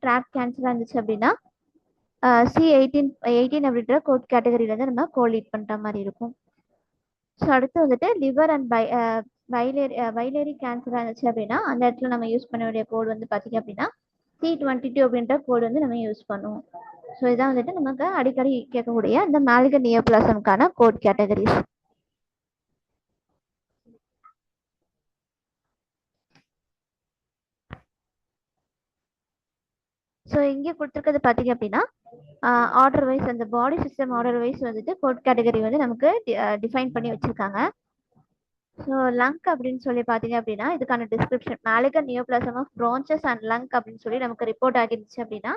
ட்ராக் கேன்சராக இருந்துச்சு அப்படின்னா C18 அப்படின்ற கோட் கேட்டகரியிலேருந்து நம்ம கோட் லீட் பண்ணுற மாதிரி இருக்கும். ஸோ அடுத்து வந்துட்டு லிவர் அண்ட் பைலேரி கேன்சராக இருந்துச்சு அப்படின்னா அந்த இடத்துல நம்ம யூஸ் பண்ண வேண்டிய கோடு வந்து பார்த்தீங்க அப்படின்னா C22 அப்படின்ற கோடு வந்து நம்ம யூஸ் பண்ணுவோம். ஸோ இதான் வந்துட்டு நமக்கு அடிக்கடி கேட்கக்கூடிய இந்த மேலிகன் நியோபிளாசம்க்கான கோட் கேட்டகரிஸ். ஸோ இங்கே கொடுத்துருக்கிறது பார்த்தீங்க அப்படின்னா ஆர்டர் வைஸ் அந்த பாடி சிஸ்டம் ஆர்டர் வைஸ் வந்துட்டு கோட் கேட்டகரி வந்து நமக்கு டிஃபைன் பண்ணி வச்சுருக்காங்க. ஸோ லங் அப்படின்னு சொல்லி பார்த்தீங்க அப்படின்னா இதுக்கான description malignant neoplasm of bronchus and lung அப்படின்னு சொல்லி நமக்கு ரிப்போர்ட் ஆகிருந்துச்சு அப்படின்னா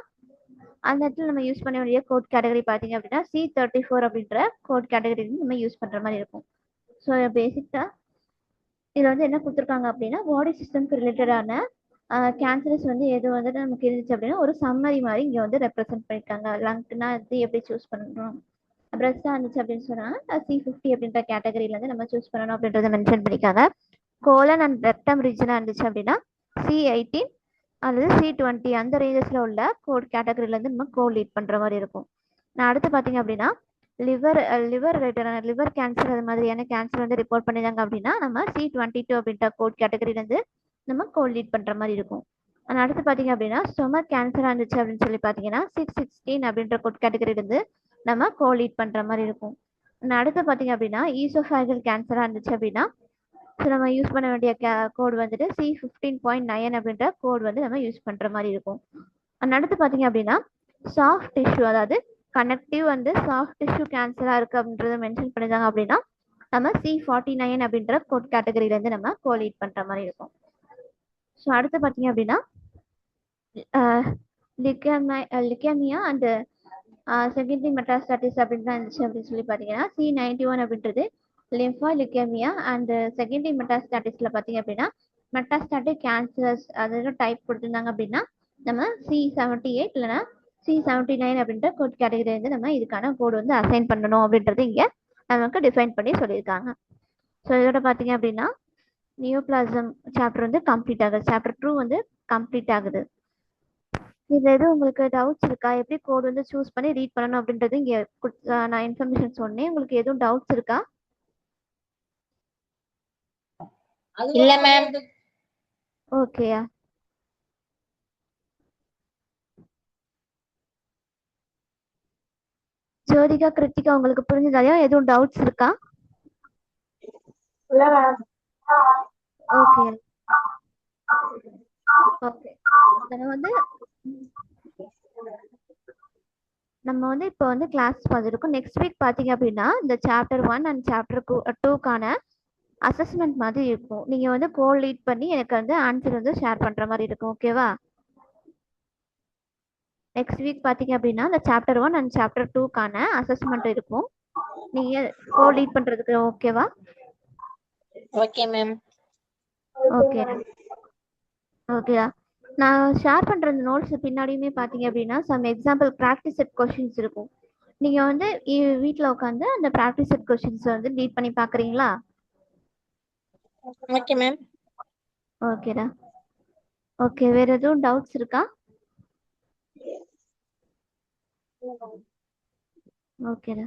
அந்த இடத்துல நம்ம யூஸ் பண்ண வேண்டிய கோட் கேட்டகரி பார்த்தீங்க அப்படின்னா C34 அப்படின்ற கோட் கேட்டகரி நம்ம யூஸ் பண்ணுற மாதிரி இருக்கும். ஸோ பேசிக்காக இதில் வந்து என்ன கொடுத்துருக்காங்க அப்படின்னா பாடி சிஸ்டம்க்கு ரிலேட்டடான கேன்சர்ஸ் வந்து எது வந்துட்டு நமக்கு இருந்துச்சு அப்படின்னா ஒரு சம்மரி மாதிரி இங்கே வந்து ரெப்ரசென்ட் பண்ணியிருக்காங்க. லங்க்னா இது எப்படி சூஸ் பண்ணணும், பிரஸ்டாக இருந்துச்சு அப்படின்னு சொன்னால் C50 அப்படின்ற கேட்டகரியிலேருந்து நம்ம சூஸ் பண்ணணும் அப்படின்றத மென்ஷன் பண்ணியிருக்காங்க. கோலன் அண்ட் ரெக்டம் ரீஜனாக இருந்துச்சு அப்படின்னா C18 அல்லது C20 அந்த ரேஞ்சஸில் உள்ள கோட் கேட்டகரியிலேருந்து நம்ம கோட் லீட் பண்ணுற மாதிரி இருக்கும். நான் அடுத்து பார்த்தீங்க அப்படின்னா லிவர் கேன்சர் அது மாதிரியான கேன்சர் வந்து ரிப்போர்ட் பண்ணியிருந்தாங்க அப்படின்னா நம்ம C22 அப்படின்ற கோட் கேட்டகரியிலேருந்து நம்ம கோட் லீட் பண்ணுற மாதிரி இருக்கும். ஆனால் அடுத்து பார்த்தீங்க அப்படின்னா ஸ்டொமக் கேன்சராக இருந்துச்சு அப்படின்னு சொல்லி பார்த்தீங்கன்னா C16 அப்படின்ற கோட் கேட்டகரியிலேருந்து நம்ம கோட் லீட் பண்ணுற மாதிரி இருக்கும். ஆனால் அடுத்து பார்த்தீங்க அப்படின்னா ஈசோஃபேகல் கேன்சராக இருந்துச்சு அப்படின்னா ஸோ நம்ம யூஸ் பண்ண வேண்டிய கோட் வந்துட்டு C15.9 அப்படின்ற கோட் வந்து நம்ம யூஸ் பண்ணுற மாதிரி இருக்கும். அடுத்து பார்த்தீங்க அப்படின்னா சாஃப்ட் டிஷ்யூ அதாவது கனெக்டிவ் வந்து சாஃப்ட் டிஷ்யூ கேன்சராக இருக்குது அப்படின்றத மென்ஷன் பண்ணியிருந்தாங்க அப்படின்னா நம்ம C49 அப்படின்ற கோட் கேட்டகரியிலேருந்து நம்ம கோட் லீட் பண்ணுற மாதிரி இருக்கும். ஸோ அடுத்து பார்த்தீங்க அப்படின்னா லிக்கேமியா அண்ட் செகண்டரி மெட்டாஸ்டாட்டிஸ் அப்படின்னு தான் இருந்துச்சு அப்படின்னு சொல்லி பார்த்தீங்கன்னா C91 அப்படின்றது லிம்ஃபாலிகேமியா அண்ட் செகண்டரி மெட்டாஸ்டாட்டிஸில் பார்த்தீங்க அப்படின்னா மெட்டாஸ்டாட்டிக் கேன்சர்ஸ் அதோட டைப் கொடுத்துருந்தாங்க அப்படின்னா நம்ம C78 இல்லைன்னா C79 அப்படின்ற கோட் கேட்டகரி வந்து நம்ம இதுக்கான கோடு வந்து அசைன் பண்ணணும் அப்படின்றது இங்கே நமக்கு டிஃபைன் பண்ணி சொல்லியிருக்காங்க. ஸோ இதோட பார்த்தீங்க அப்படின்னா நியோபிளாசம் சாப்டர் வந்து கம்ப்ளீட் ஆகுது. சாப்டர் 2 வந்து கம்ப்ளீட் ஆகுது. இதில் எதுவும் உங்களுக்கு டவுட்ஸ் இருக்கா, எப்படி கோட் வந்து சூஸ் பண்ணி ரீட் பண்ணணும் அப்படின்றது இங்கே நான் இன்ஃபர்மேஷன் சொன்னேன். உங்களுக்கு எதுவும் டவுட்ஸ் இருக்கா? இல்ல மேம். ஓகேயா. ஜோதிகா, கிருத்திகா உங்களுக்கு புரிஞ்சதாயா? எதுவும் டவுட்ஸ் இருக்கா? இல்ல மேம். Okay okay. நான் வந்து நம்ம வந்து இப்போ வந்து கிளாஸ் பார்த்துருக்கோம். நெக்ஸ்ட் வீக் பார்த்தீங்க அப்படின்னா இந்த சாப்டர் 1 அண்ட் சாப்டர் 2க்கான அசஸ்மெண்ட் மாதிரி இருக்கும். நீங்கள் வந்து கோல் லீட் பண்ணி எனக்கு வந்து ஆன்சர் வந்து ஷேர் பண்ணுற மாதிரி இருக்கும். ஓகேவா? நெக்ஸ்ட் வீக் பார்த்தீங்க அப்படின்னா இந்த சாப்டர் 1 அண்ட் சாப்டர் 2க்கான அசஸ்மெண்ட் இருக்கும். நீங்கள் கோல் லீட் பண்ணுறதுக்கு ஓகேவா? Okay ma'am. ஓகே ஓகேடா. நான் ஷேர் பண்ணுற இந்த நோட்ஸ் பின்னாடியுமே பார்த்தீங்க அப்படின்னா some example practice set questions இருக்கும். நீங்கள் வந்து வீட்டில் உட்காந்து அந்த ப்ராக்டிஸ் செட் கொஷின்ஸை வந்து ரீட் பண்ணி பார்க்குறீங்களா? Okay ma'am. ஓகேடா. ஓகே, வேறு எதுவும் டவுட்ஸ் இருக்கா? ஓகேடா.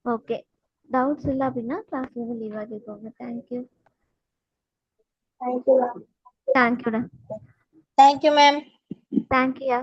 ஓகே, டவுட்ஸ் இல்லை அப்படின்னா கிளாஸ்லேருந்து லீவ் ஆகிக்கோங்க. தேங்க்யூ. தேங்க்யூ. தேங்க்யூடா. Thank you ma'am. தேங்க்யூயா.